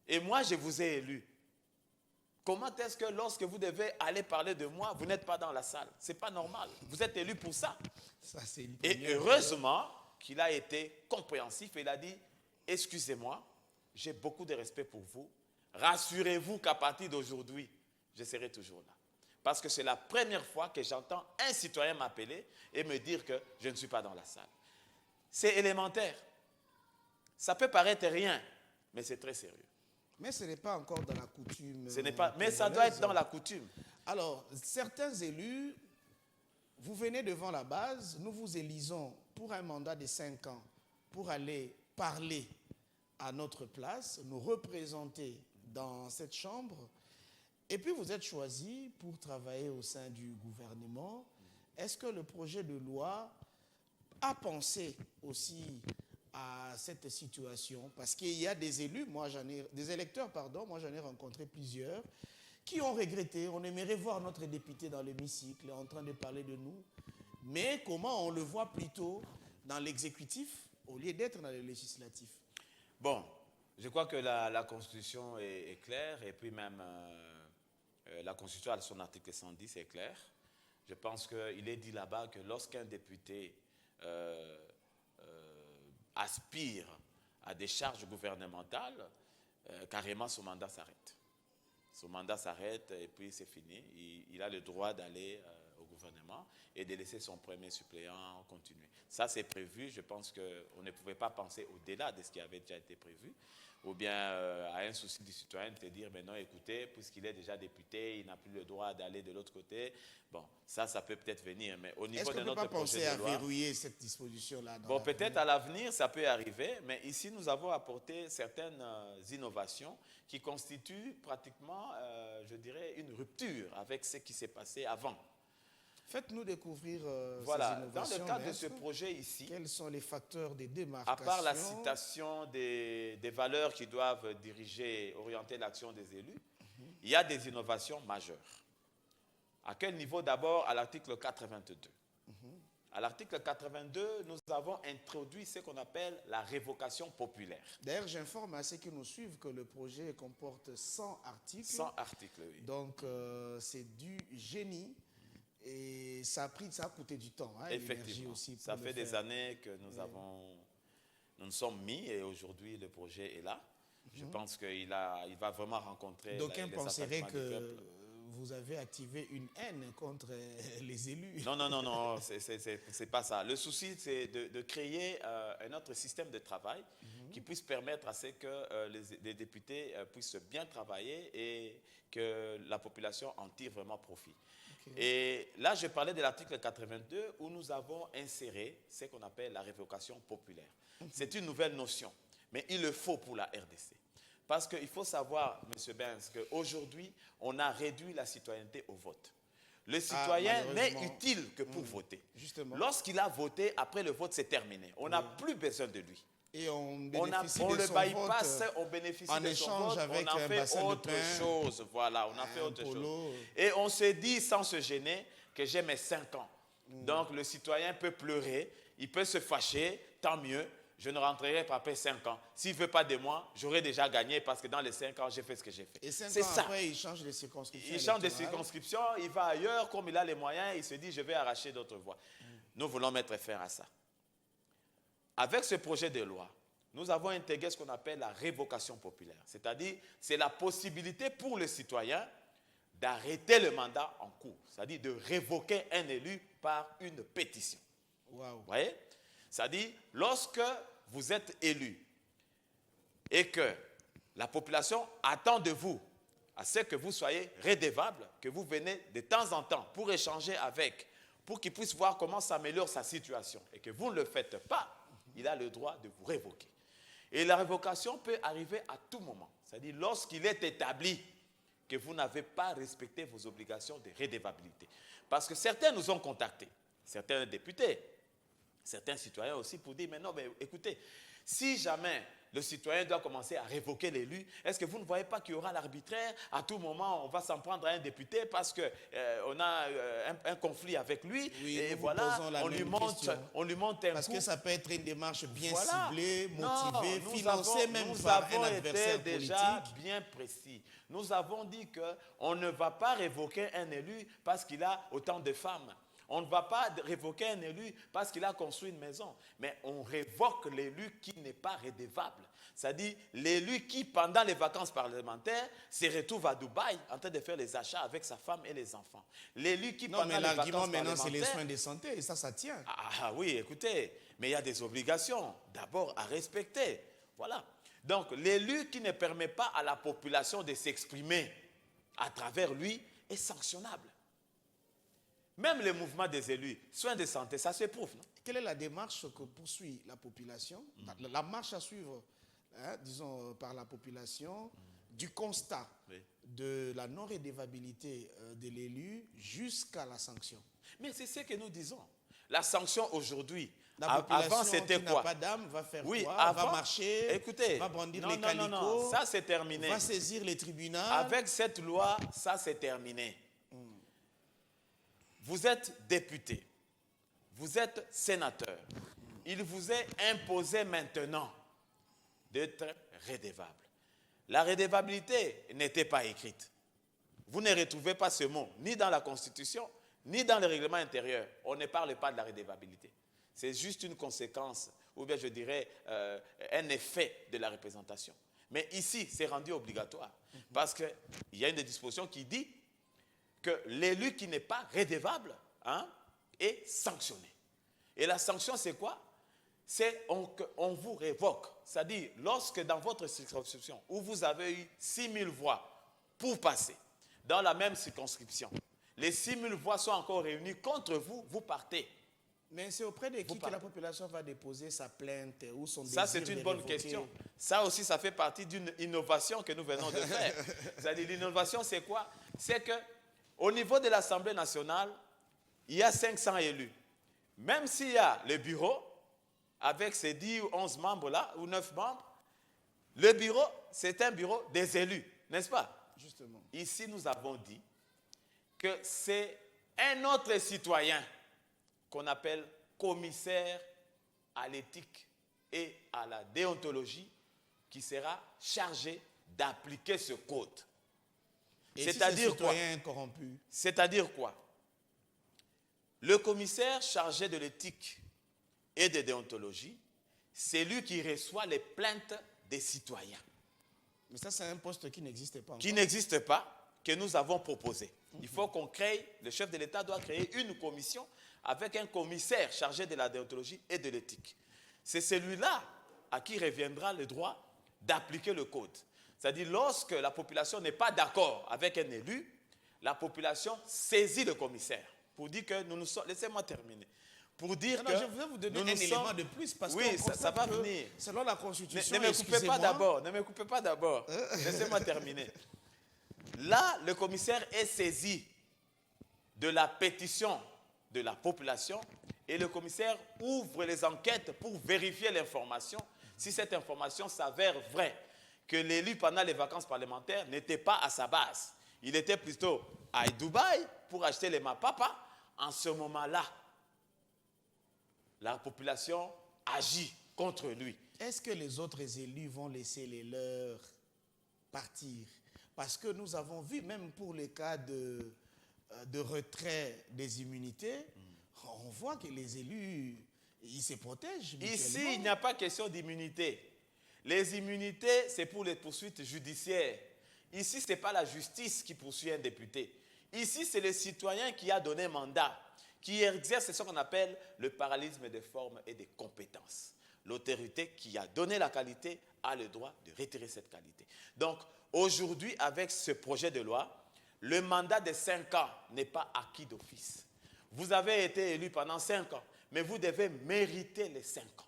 Et moi, je vous ai élu. Comment est-ce que lorsque vous devez aller parler de moi, vous n'êtes pas dans la salle? Ce n'est pas normal. Vous êtes élu pour ça. Et heureusement qu'il a été compréhensif et il a dit, excusez-moi, j'ai beaucoup de respect pour vous. Rassurez-vous qu'à partir d'aujourd'hui, je serai toujours là. Parce que c'est la première fois que j'entends un citoyen m'appeler et me dire que je ne suis pas dans la salle. C'est élémentaire. Ça peut paraître rien, mais c'est très sérieux. Mais ce n'est pas encore dans la coutume. Mais ça doit être dans la coutume. Alors, certains élus, vous venez devant la base, nous vous élisons pour un mandat de 5 ans, pour aller parler à notre place, nous représenter dans cette chambre, et puis vous êtes choisi pour travailler au sein du gouvernement. Est-ce que le projet de loi a pensé aussi à cette situation? Parce qu'il y a des élus, des électeurs, moi j'en ai rencontré plusieurs, qui ont regretté, on aimerait voir notre député dans l'hémicycle en train de parler de nous, mais comment on le voit plutôt dans l'exécutif au lieu d'être dans le législatif? Bon, je crois que la Constitution est claire, et puis même la Constitution, à son article 110, est clair. Je pense qu'il est dit là-bas que lorsqu'un député aspire à des charges gouvernementales, carrément son mandat s'arrête. Son mandat s'arrête et puis c'est fini. Il a le droit d'aller au gouvernement et de laisser son premier suppléant continuer. Ça, c'est prévu. Je pense qu'on ne pouvait pas penser au-delà de ce qui avait déjà été prévu. Ou bien à un souci du citoyen de te dire, mais non, écoutez, puisqu'il est déjà député, il n'a plus le droit d'aller de l'autre côté. Bon, ça peut-être venir, mais au niveau de notre projet de loi... Est-ce qu'on ne peut pas penser à verrouiller cette disposition-là? Bon, peut-être à l'avenir, ça peut arriver, mais ici, nous avons apporté certaines innovations qui constituent pratiquement, je dirais, une rupture avec ce qui s'est passé avant. Faites-nous découvrir voilà, ces innovations. Dans le cadre de ce projet ici, quels sont les facteurs de démarcation? À part la citation des valeurs qui doivent diriger, orienter l'action des élus, il y a des innovations majeures. À quel niveau? D'abord, à l'article 82. À l'article 82, nous avons introduit ce qu'on appelle la révocation populaire. D'ailleurs, j'informe à ceux qui nous suivent que le projet comporte 100 articles. 100 articles, oui. Donc, c'est du génie. Et ça a coûté du temps. Effectivement. Aussi ça fait des années que nous nous sommes mis et aujourd'hui le projet est là. Je pense qu'il va vraiment rencontrer... D'aucuns penseraient que vous avez activé une haine contre les élus. Non, c'est pas ça. Le souci, c'est de créer un autre système de travail qui puisse permettre à ce que les députés puissent bien travailler et que la population en tire vraiment profit. Et là, je parlais de l'article 82 où nous avons inséré ce qu'on appelle la révocation populaire. C'est une nouvelle notion, mais il le faut pour la RDC. Parce qu'il faut savoir, M. Benz, qu'aujourd'hui, on a réduit la citoyenneté au vote. Le citoyen n'est utile que pour voter. Lorsqu'il a voté, après le vote, c'est terminé. On n'a plus besoin de lui. Et on le bypass, on bénéficie de son vote, on en fait autre chose. Voilà, on en fait autre chose. Et on se dit sans se gêner que j'ai mes 5 ans. Donc le citoyen peut pleurer, il peut se fâcher, tant mieux. Je ne rentrerai pas après 5 ans. S'il ne veut pas de moi, j'aurai déjà gagné parce que dans les 5 ans, j'ai fait ce que j'ai fait. Et 5 ans après, il change de circonscription. Il change de circonscription, il va ailleurs, comme il a les moyens, il se dit, je vais arracher d'autres voies. Nous voulons mettre fin à ça. avec ce projet de loi, nous avons intégré ce qu'on appelle la révocation populaire. C'est-à-dire, c'est la possibilité pour le citoyen d'arrêter le mandat en cours. C'est-à-dire de révoquer un élu par une pétition. Wow. Vous voyez? C'est-à-dire, lorsque vous êtes élu et que la population attend de vous à ce que vous soyez redevable, que vous venez de temps en temps pour échanger avec, pour qu'il puisse voir comment s'améliore sa situation et que vous ne le faites pas, il a le droit de vous révoquer. Et la révocation peut arriver à tout moment. C'est-à-dire lorsqu'il est établi que vous n'avez pas respecté vos obligations de redevabilité. Parce que certains nous ont contactés, certains députés, certains citoyens aussi pour dire, mais non, mais écoutez, si jamais le citoyen doit commencer à révoquer l'élu, est-ce que vous ne voyez pas qu'il y aura l'arbitraire? À tout moment, on va s'en prendre à un député parce qu'on a un conflit avec lui. Oui, et voilà, on lui monte un parce coup. que ça peut être une démarche bien Voilà. ciblée, Non, motivée, nous financée avons- même nous par avons un été adversaire déjà politique. bien précis. Nous avons dit qu'on ne va pas révoquer un élu parce qu'il a autant de femmes. On ne va pas révoquer un élu parce qu'il a construit une maison. Mais on révoque l'élu qui n'est pas redevable. C'est-à-dire l'élu qui, pendant les vacances parlementaires, se retrouve à Dubaï en train de faire les achats avec sa femme et les enfants. L'élu qui, Non, pendant mais les l'argument vacances maintenant, c'est les parlementaires... soins de santé, et ça tient. Ah oui, écoutez, mais il y a des obligations, d'abord à respecter. Voilà. Donc, l'élu qui ne permet pas à la population de s'exprimer à travers lui est sanctionnable. Même les mouvements des élus, soins de santé, ça se prouve, non? Quelle est la démarche que poursuit la population, la marche à suivre, hein, disons, par la population, du constat de la non-redevabilité de l'élu jusqu'à la sanction? Mais c'est ce que nous disons. La sanction aujourd'hui, La population avant c'était qui n'a quoi? pas d'âme va faire Oui, quoi? avant, Va marcher, écoutez, va brandir non, les non, calicots, non, ça c'est terminé. va saisir les tribunaux. Avec cette loi, ça c'est terminé. Vous êtes député, vous êtes sénateur. Il vous est imposé maintenant d'être redevable. La redevabilité n'était pas écrite. Vous ne retrouvez pas ce mot, ni dans la Constitution, ni dans le règlement intérieur. On ne parle pas de la redevabilité. C'est juste une conséquence, ou bien je dirais un effet de la représentation. Mais ici, c'est rendu obligatoire. Parce qu'il y a une disposition qui dit que l'élu qui n'est pas redevable est sanctionné. Et la sanction, c'est quoi? C'est qu'on vous révoque. C'est-à-dire, lorsque dans votre circonscription, où vous avez eu 6 000 voix pour passer, dans la même circonscription, les 6 000 voix sont encore réunies contre vous, vous partez. Mais c'est auprès de qui que la population va déposer sa plainte ou son désir Ça, c'est une de bonne révoquer? question. Ça aussi, ça fait partie d'une innovation que nous venons de faire. C'est-à-dire, l'innovation, c'est quoi? C'est qu'au niveau de l'Assemblée nationale, il y a 500 élus. Même s'il y a le bureau, avec ses 10 ou 11 membres-là, ou 9 membres, le bureau, c'est un bureau des élus, n'est-ce pas? Justement. Ici, nous avons dit que c'est un autre citoyen qu'on appelle commissaire à l'éthique et à la déontologie qui sera chargé d'appliquer ce code. C'est-à-dire quoi? Corrompu. C'est-à-dire quoi? Le commissaire chargé de l'éthique et de déontologie, c'est lui qui reçoit les plaintes des citoyens. Mais ça, c'est un poste qui n'existe pas. Qui n'existe pas, que nous avons proposé. Il faut qu'on crée, le chef de l'État doit créer une commission avec un commissaire chargé de la déontologie et de l'éthique. C'est celui-là à qui reviendra le droit d'appliquer le code. C'est-à-dire, lorsque la population n'est pas d'accord avec un élu, la population saisit le commissaire pour dire que nous nous sommes... Laissez-moi terminer. Pour dire que... Je vais vous donner un élément de plus parce oui, que ça va venir. Selon la Constitution, ne me coupez pas d'abord, ne me coupez pas d'abord. Laissez-moi terminer. Là, le commissaire est saisi de la pétition de la population et le commissaire ouvre les enquêtes pour vérifier l'information. Si cette information s'avère vraie, que l'élu pendant les vacances parlementaires n'était pas à sa base. Il était plutôt à Dubaï pour acheter les mapapa. En ce moment-là, la population agit contre lui. Est-ce que les autres élus vont laisser les leurs partir? Parce que nous avons vu, même pour les cas de retrait des immunités, on voit que les élus, Ils se protègent Ici, mutuellement. il n'y a pas question d'immunité. Les immunités, c'est pour les poursuites judiciaires. Ici, ce n'est pas la justice qui poursuit un député. Ici, c'est le citoyen qui a donné mandat, qui exerce ce qu'on appelle le parallélisme des formes et des compétences. L'autorité qui a donné la qualité a le droit de retirer cette qualité. Donc, aujourd'hui, avec ce projet de loi, le mandat de 5 ans n'est pas acquis d'office. Vous avez été élu pendant 5 ans, mais vous devez mériter les 5 ans.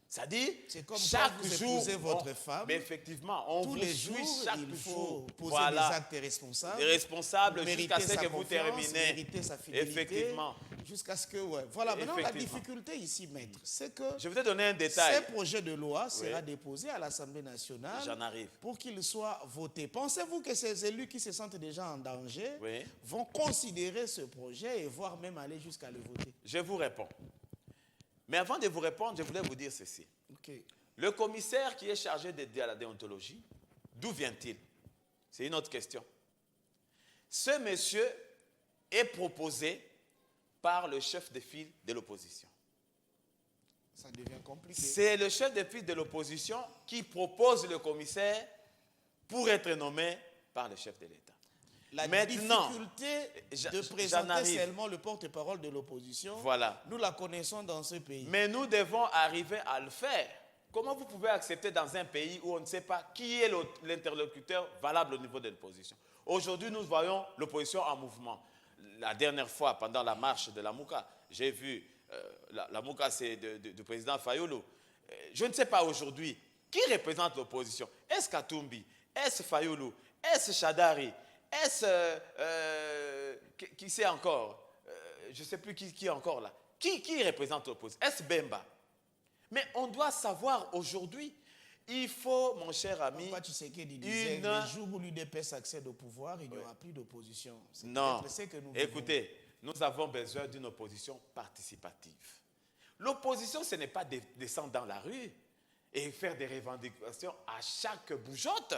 C'est-à-dire, C'est comme chaque quand vous jour, épousez votre femme, mais effectivement, on tous vous les suit jours, chaque il faut jour. poser Voilà. des actes responsables. Des responsables mériter jusqu'à ce sa que vous confiance, terminez. mériter sa fidélité. Effectivement. Jusqu'à ce que, ouais. Voilà, maintenant la Effectivement. difficulté ici, maître, c'est que Je vais te donner un ce détail. projet de loi sera déposé à l'Assemblée nationale J'en arrive. pour qu'il soit voté. Pensez-vous que ces élus qui se sentent déjà en danger Oui. vont considérer ce projet et voire même aller jusqu'à le voter? Je vous réponds. Mais avant de vous répondre, je voulais vous dire ceci. Ok. Le commissaire qui est chargé d'aider à la déontologie, d'où vient-il? C'est une autre question. Ce monsieur est proposé par le chef de file de l'opposition. Ça devient compliqué. C'est le chef de file de l'opposition qui propose le commissaire pour être nommé par le chef de l'État. La Maintenant, difficulté de j'en présenter arrive. seulement le porte-parole de l'opposition, Voilà. nous la connaissons dans ce pays. Mais nous devons arriver à le faire. Comment vous pouvez accepter dans un pays où on ne sait pas qui est l'interlocuteur valable au niveau de l'opposition? Aujourd'hui, nous voyons l'opposition en mouvement. La dernière fois, pendant la marche de la Mouka, j'ai vu, la Mouka, c'est du président Fayoulou. Je ne sais pas aujourd'hui, qui représente l'opposition? Est-ce Katumbi? Est-ce Fayoulou? Est-ce Chadari? Est-ce... qui c'est encore? Je ne sais plus qui est encore là. Qui représente l'opposition? Est-ce Bemba? Mais on doit savoir aujourd'hui, il faut, mon cher ami, Papa Tshisekedi disait, le jour où l'UDPS accède au pouvoir, il n'y aura plus d'opposition. C'est non, peut-être ce que nous écoutez, nous avons besoin d'une opposition participative. L'opposition, ce n'est pas descendre dans la rue et faire des revendications à chaque bougeotte.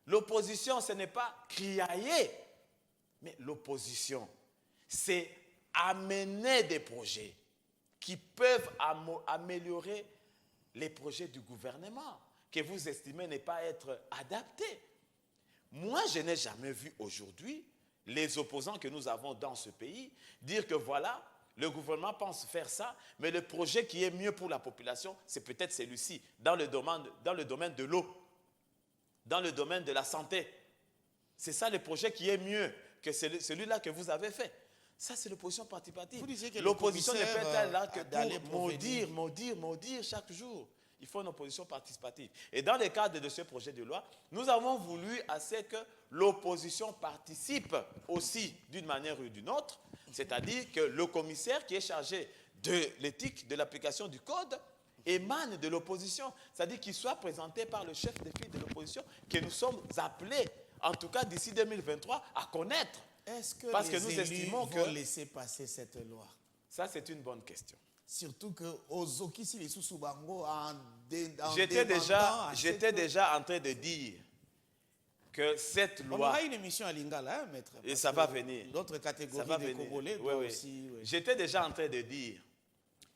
L'opposition, ce n'est pas criailler, mais l'opposition, c'est amener des projets qui peuvent améliorer les projets du gouvernement, que vous estimez ne pas être adaptés. Moi, je n'ai jamais vu aujourd'hui les opposants que nous avons dans ce pays dire que voilà, le gouvernement pense faire ça, mais le projet qui est mieux pour la population, c'est peut-être celui-ci, dans le domaine de l'eau, dans le domaine de la santé. C'est ça le projet qui est mieux que celui-là que vous avez fait. Ça, c'est l'opposition participative. L'opposition n'est pas là que pour maudire chaque jour. Il faut une opposition participative. Et dans le cadre de ce projet de loi, nous avons voulu à ce que l'opposition participe aussi d'une manière ou d'une autre, c'est-à-dire que le commissaire qui est chargé de l'éthique, de l'application du code, émane de l'opposition. C'est-à-dire qu'il soit présenté par le chef de file de l'opposition que nous sommes appelés, en tout cas d'ici 2023, à connaître. Est-ce que parce que les nous élus estimons vont que laisser passer cette loi? Ça, c'est une bonne question. Surtout que Ozokisi les Susubango J'étais déjà en train de dire que cette on loi... aura une émission à Lingala, hein, maître. Et ça va venir. D'autres catégories Ça va de venir. Congolais Oui, doivent oui. aussi... Oui. J'étais déjà en train de dire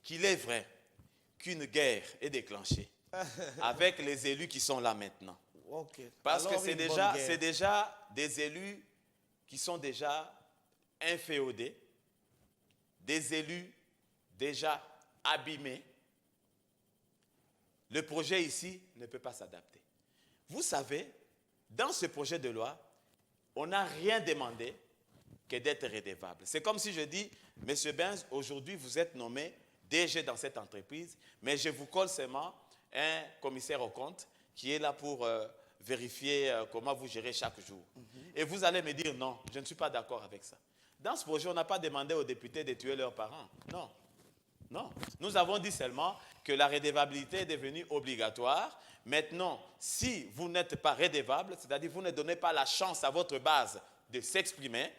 qu'il est vrai qu'une guerre est déclenchée avec les élus qui sont là maintenant. Okay. Parce Alors, que une bonne guerre. c'est déjà des élus qui sont déjà inféodés, des élus déjà abîmés. Le projet ici ne peut pas s'adapter. Vous savez, dans ce projet de loi, on n'a rien demandé que d'être redevable. C'est comme si je dis, Monsieur Benz, aujourd'hui vous êtes nommé DG dans cette entreprise, mais je vous colle seulement un commissaire au compte qui est là pour vérifier comment vous gérez chaque jour. Et vous allez me dire, non, je ne suis pas d'accord avec ça. Dans ce projet, on n'a pas demandé aux députés de tuer leurs parents. Non. Non. Nous avons dit seulement que la redevabilité est devenue obligatoire. Maintenant, si vous n'êtes pas redevable, c'est-à-dire vous ne donnez pas la chance à votre base de s'exprimer,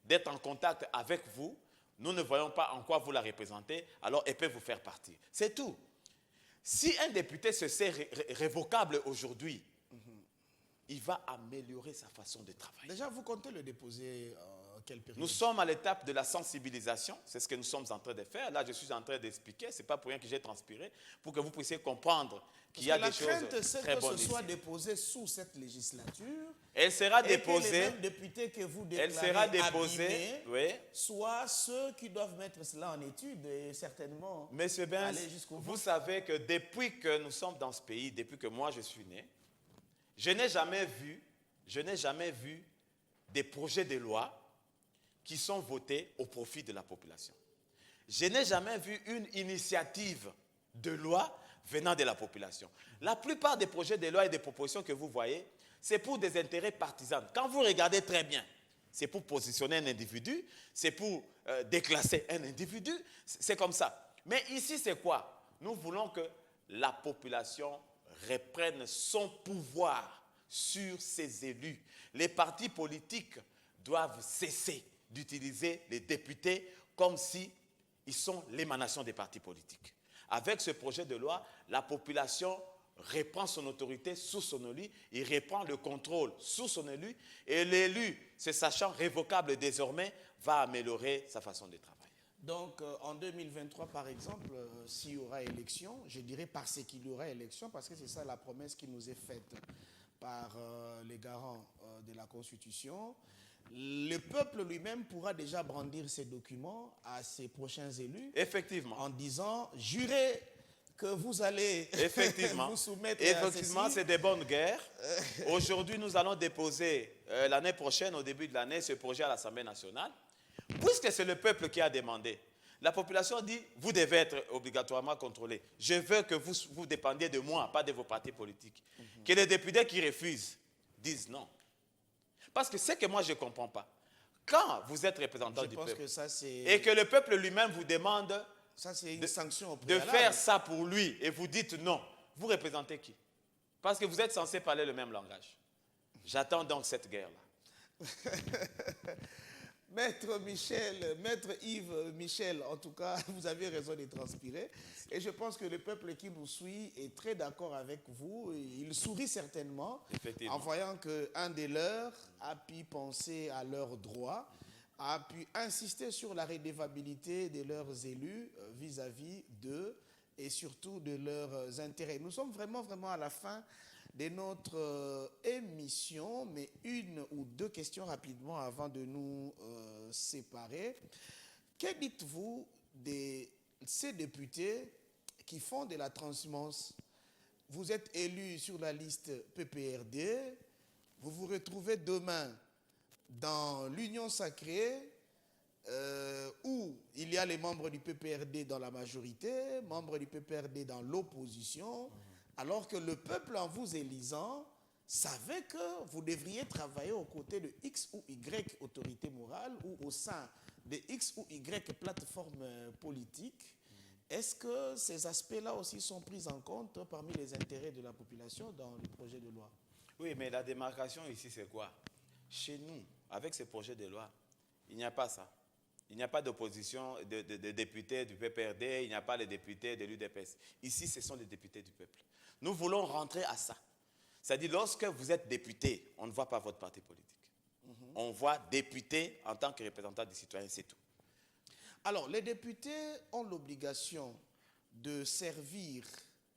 d'être en contact avec vous, nous ne voyons pas en quoi vous la représentez, alors elle peut vous faire partir. C'est tout. Si un député se sait révocable aujourd'hui, il va améliorer sa façon de travailler. Déjà, vous comptez le déposer quelle période? Nous sommes à l'étape de la sensibilisation. C'est ce que nous sommes en train de faire. Là, je suis en train d'expliquer. Ce n'est pas pour rien que j'ai transpiré, pour que vous puissiez comprendre qu'il y a des choses très bonnes. La crainte, c'est que ce soit ici. déposé sous cette législature. Elle sera et déposée. Que les mêmes députés que vous déclarez Elle sera déposée. abîmés, Oui. soit ceux qui doivent mettre cela en étude et certainement Monsieur Benz, aller jusqu'au bout. vous savez que depuis que nous sommes dans ce pays, depuis que moi je suis né, je n'ai jamais vu des projets de loi qui sont votés au profit de la population. Je n'ai jamais vu une initiative de loi venant de la population. La plupart des projets de loi et des propositions que vous voyez, c'est pour des intérêts partisans. Quand vous regardez très bien, c'est pour positionner un individu, c'est pour déclasser un individu, c'est comme ça. Mais ici, c'est quoi? Nous voulons que la population reprenne son pouvoir sur ses élus. Les partis politiques doivent cesser d'utiliser les députés comme si ils sont l'émanation des partis politiques. Avec ce projet de loi, la population reprend son autorité sous son élu, il reprend le contrôle sous son élu, et l'élu, se sachant révocable désormais, va améliorer sa façon de travailler. Donc, en 2023, par exemple, s'il y aura élection, je dirais parce qu'il y aura élection, parce que c'est ça la promesse qui nous est faite par les garants de la Constitution, le peuple lui-même pourra déjà brandir ses documents à ses prochains élus. Effectivement. En disant, jurez que vous allez vous soumettre Effectivement, à ceci. c'est des bonnes guerres. Aujourd'hui, nous allons déposer l'année prochaine, au début de l'année, ce projet à l'Assemblée nationale. Puisque c'est le peuple qui a demandé, la population dit, vous devez être obligatoirement contrôlé. Je veux que vous dépendiez de moi, pas de vos partis politiques. Que les députés qui refusent disent non. Parce que c'est que moi je ne comprends pas. Quand vous êtes représentant du peuple, et que le peuple lui-même vous demande une sanction de faire ça pour lui, et vous dites non, vous représentez qui? Parce que vous êtes censé parler le même langage. J'attends donc cette guerre-là. Maître Yves Michel, en tout cas, vous avez raison de transpirer. Et je pense que le peuple qui nous suit est très d'accord avec vous. Il sourit certainement en voyant qu'un des leurs a pu penser à leurs droits, a pu insister sur la redevabilité de leurs élus vis-à-vis d'eux et surtout de leurs intérêts. Nous sommes vraiment à la fin de notre émission, mais une ou deux questions rapidement avant de nous séparer. Que dites-vous de ces députés qui font de la transhumance? Vous êtes élu sur la liste PPRD, vous vous retrouvez demain dans l'Union sacrée où il y a les membres du PPRD dans la majorité, membres du PPRD dans l'opposition, alors que le peuple, en vous élisant, savait que vous devriez travailler aux côtés de X ou Y autorité morale ou au sein de X ou Y plateforme politique. Est-ce que ces aspects-là aussi sont pris en compte parmi les intérêts de la population dans le projet de loi? Oui, mais la démarcation ici, c'est quoi? Chez nous, avec ce projet de loi, il n'y a pas ça. Il n'y a pas d'opposition de députés du PPRD, il n'y a pas les députés de l'UDPS. Ici, ce sont les députés du peuple. Nous voulons rentrer à ça. C'est-à-dire, lorsque vous êtes député, on ne voit pas votre parti politique. On voit député en tant que représentant des citoyens, c'est tout. Alors, les députés ont l'obligation de servir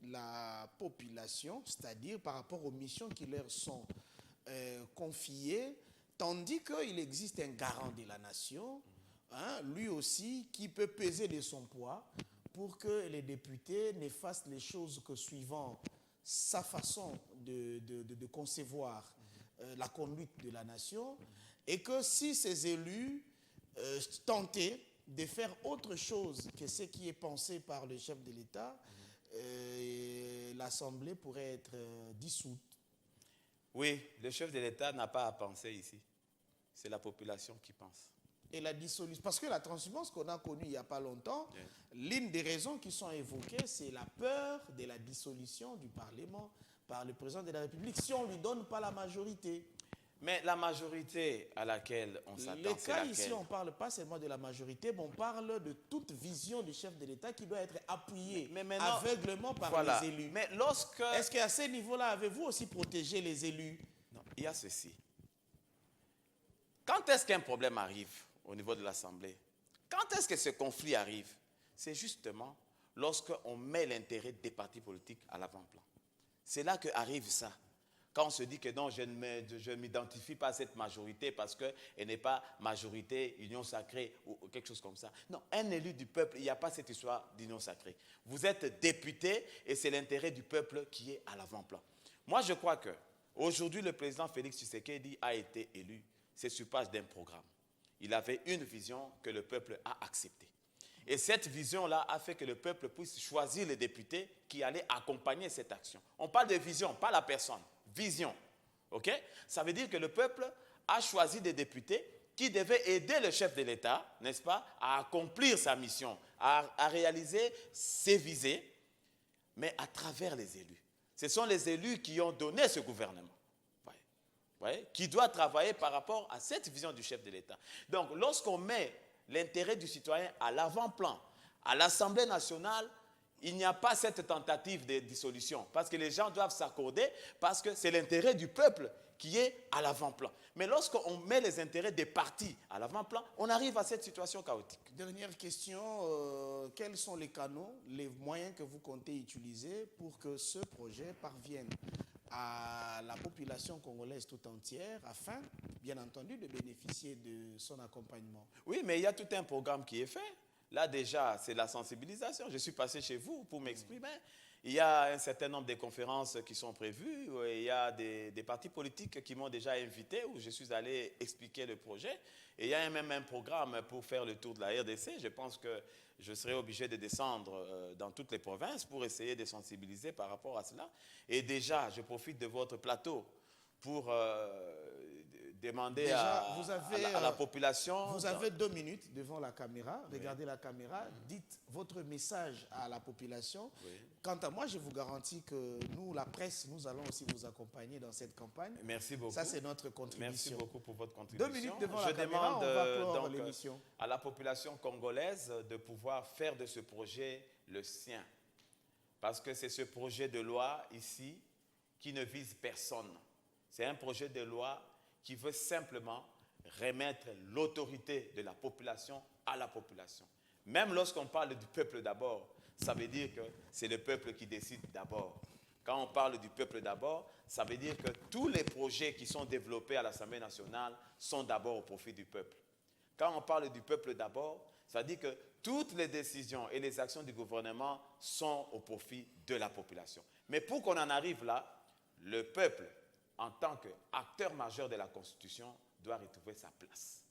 la population, c'est-à-dire par rapport aux missions qui leur sont confiées, tandis qu'il existe un garant de la nation, lui aussi, qui peut peser de son poids pour que les députés ne fassent les choses que suivant sa façon de concevoir la conduite de la nation, et que si ces élus tentaient de faire autre chose que ce qui est pensé par le chef de l'État, l'Assemblée pourrait être dissoute. Oui, le chef de l'État n'a pas à penser ici. C'est la population qui pense. Et la dissolution, parce que la transhumance qu'on a connue il n'y a pas longtemps, l'une des raisons qui sont évoquées, c'est la peur de la dissolution du Parlement par le président de la République si on ne lui donne pas la majorité. Mais la majorité à laquelle on s'attend, le c'est cas laquelle? ici, on ne parle pas seulement de la majorité, mais on parle de toute vision du chef de l'État qui doit être appuyée aveuglément par les élus. Mais lorsque... Est-ce qu'à ce niveau-là, avez-vous aussi protégé les élus? Non, il y a ceci. Quand est-ce qu'un problème arrive au niveau de l'Assemblée? Quand est-ce que ce conflit arrive? C'est justement lorsqu'on met l'intérêt des partis politiques à l'avant-plan. C'est là qu'arrive ça. Quand on se dit que non, je ne m'identifie pas à cette majorité parce qu'elle n'est pas majorité, union sacrée ou quelque chose comme ça. Non, un élu du peuple, il n'y a pas cette histoire d'union sacrée. Vous êtes député et c'est l'intérêt du peuple qui est à l'avant-plan. Moi, je crois que aujourd'hui, le président Félix Tshisekedi a été élu. C'est sur base d'un programme. Il avait une vision que le peuple a acceptée. Et cette vision-là a fait que le peuple puisse choisir les députés qui allaient accompagner cette action. On parle de vision, pas la personne. Vision. OK? Ça veut dire que le peuple a choisi des députés qui devaient aider le chef de l'État, n'est-ce pas, à accomplir sa mission, à réaliser ses visées, mais à travers les élus. Ce sont les élus qui ont donné ce gouvernement. Qui doit travailler par rapport à cette vision du chef de l'État. Donc, lorsqu'on met l'intérêt du citoyen à l'avant-plan, à l'Assemblée nationale, il n'y a pas cette tentative de dissolution, parce que les gens doivent s'accorder, parce que c'est l'intérêt du peuple qui est à l'avant-plan. Mais lorsqu'on met les intérêts des partis à l'avant-plan, on arrive à cette situation chaotique. Dernière question, quels sont les canaux, les moyens que vous comptez utiliser pour que ce projet parvienne à la population congolaise tout entière afin, bien entendu, de bénéficier de son accompagnement? Oui, mais il y a tout un programme qui est fait. Là, déjà, c'est la sensibilisation. Je suis passé chez vous pour m'exprimer. Il y a un certain nombre de conférences qui sont prévues. Il y a des partis politiques qui m'ont déjà invité où je suis allé expliquer le projet. Et il y a même un programme pour faire le tour de la RDC. Je pense que je serai obligé de descendre dans toutes les provinces pour essayer de sensibiliser par rapport à cela. Et déjà, je profite de votre plateau pour demander déjà, à la population. Vous avez 2 minutes devant la caméra. Regardez la caméra. Dites votre message à la population. Oui. Quant à moi, je vous garantis que nous, la presse, nous allons aussi vous accompagner dans cette campagne. Merci beaucoup. Ça, c'est notre contribution. Merci beaucoup pour votre contribution. 2 minutes devant la caméra, on va clore l'émission. À la population congolaise de pouvoir faire de ce projet le sien. Parce que c'est ce projet de loi ici qui ne vise personne. C'est un projet de loi qui veut simplement remettre l'autorité de la population à la population. Même lorsqu'on parle du peuple d'abord, ça veut dire que c'est le peuple qui décide d'abord. Quand on parle du peuple d'abord, ça veut dire que tous les projets qui sont développés à l'Assemblée nationale sont d'abord au profit du peuple. Quand on parle du peuple d'abord, ça veut dire que toutes les décisions et les actions du gouvernement sont au profit de la population. Mais pour qu'on en arrive là, le peuple, en tant qu'acteur majeur de la Constitution, doit retrouver sa place.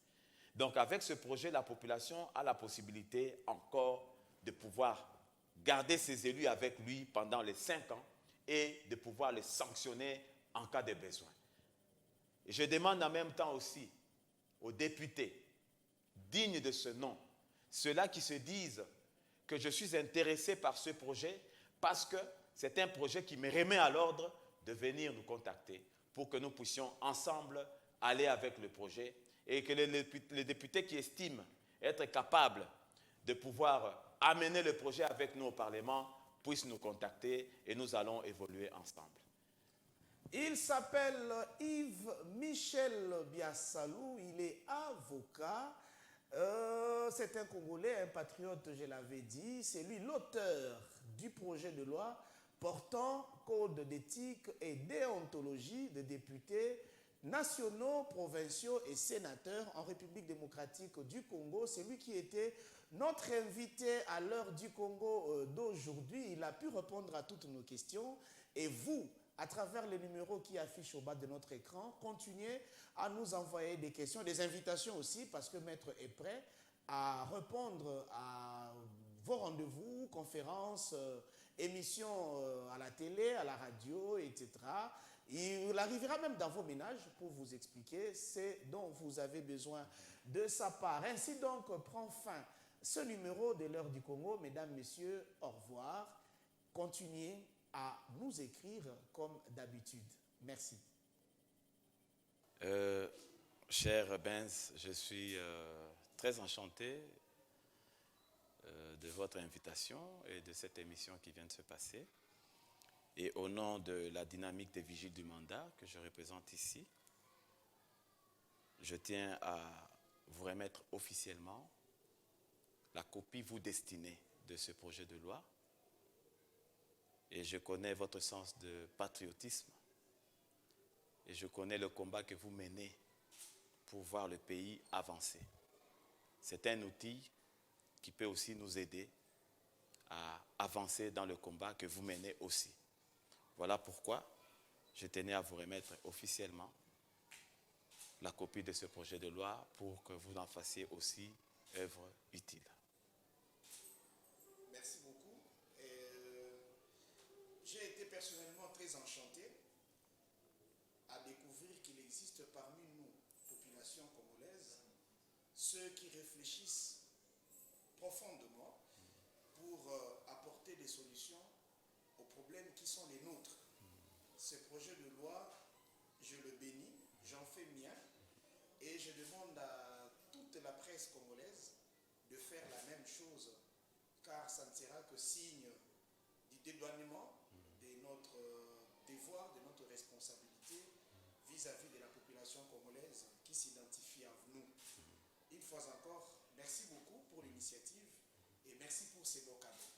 Donc avec ce projet, la population a la possibilité encore de pouvoir garder ses élus avec lui pendant les 5 ans et de pouvoir les sanctionner en cas de besoin. Et je demande en même temps aussi aux députés dignes de ce nom, ceux-là qui se disent que je suis intéressé par ce projet parce que c'est un projet qui me remet à l'ordre, de venir nous contacter pour que nous puissions ensemble aller avec le projet et que les députés qui estiment être capables de pouvoir amener le projet avec nous au Parlement puissent nous contacter et nous allons évoluer ensemble. Il s'appelle Yves Michel Biassalou, il est avocat. C'est un Congolais, un patriote, je l'avais dit. C'est lui l'auteur du projet de loi portant code d'éthique et déontologie des députés nationaux, provinciaux et sénateurs en République démocratique du Congo. C'est lui qui était notre invité à l'heure du Congo d'aujourd'hui. Il a pu répondre à toutes nos questions. Et vous, à travers les numéros qui affichent au bas de notre écran, continuez à nous envoyer des questions, des invitations aussi, parce que Maître est prêt à répondre à vos rendez-vous, conférences, émissions à la télé, à la radio, etc. Il arrivera même dans vos ménages pour vous expliquer ce dont vous avez besoin de sa part. Ainsi donc prend fin ce numéro de l'heure du Congo. Mesdames, Messieurs, au revoir. Continuez à nous écrire comme d'habitude. Merci. Cher Benz, je suis très enchanté de votre invitation et de cette émission qui vient de se passer. Et au nom de la dynamique des vigiles du mandat que je représente ici, je tiens à vous remettre officiellement la copie vous destinée de ce projet de loi. Et je connais votre sens de patriotisme. Et je connais le combat que vous menez pour voir le pays avancer. C'est un outil qui peut aussi nous aider à avancer dans le combat que vous menez aussi. Voilà pourquoi je tenais à vous remettre officiellement la copie de ce projet de loi pour que vous en fassiez aussi œuvre utile. Merci beaucoup. J'ai été personnellement très enchanté à découvrir qu'il existe parmi nous, population congolaise, ceux qui réfléchissent profondément pour apporter des solutions aux problèmes qui sont les nôtres. Ce projet de loi, je le bénis, j'en fais mien et je demande à toute la presse congolaise de faire la même chose, car ça ne sera que signe du dédouanement de notre devoir, de notre responsabilité vis-à-vis de la population congolaise qui s'identifie à nous. Une fois encore, merci beaucoup pour l'initiative et merci pour ces beaux cadeaux.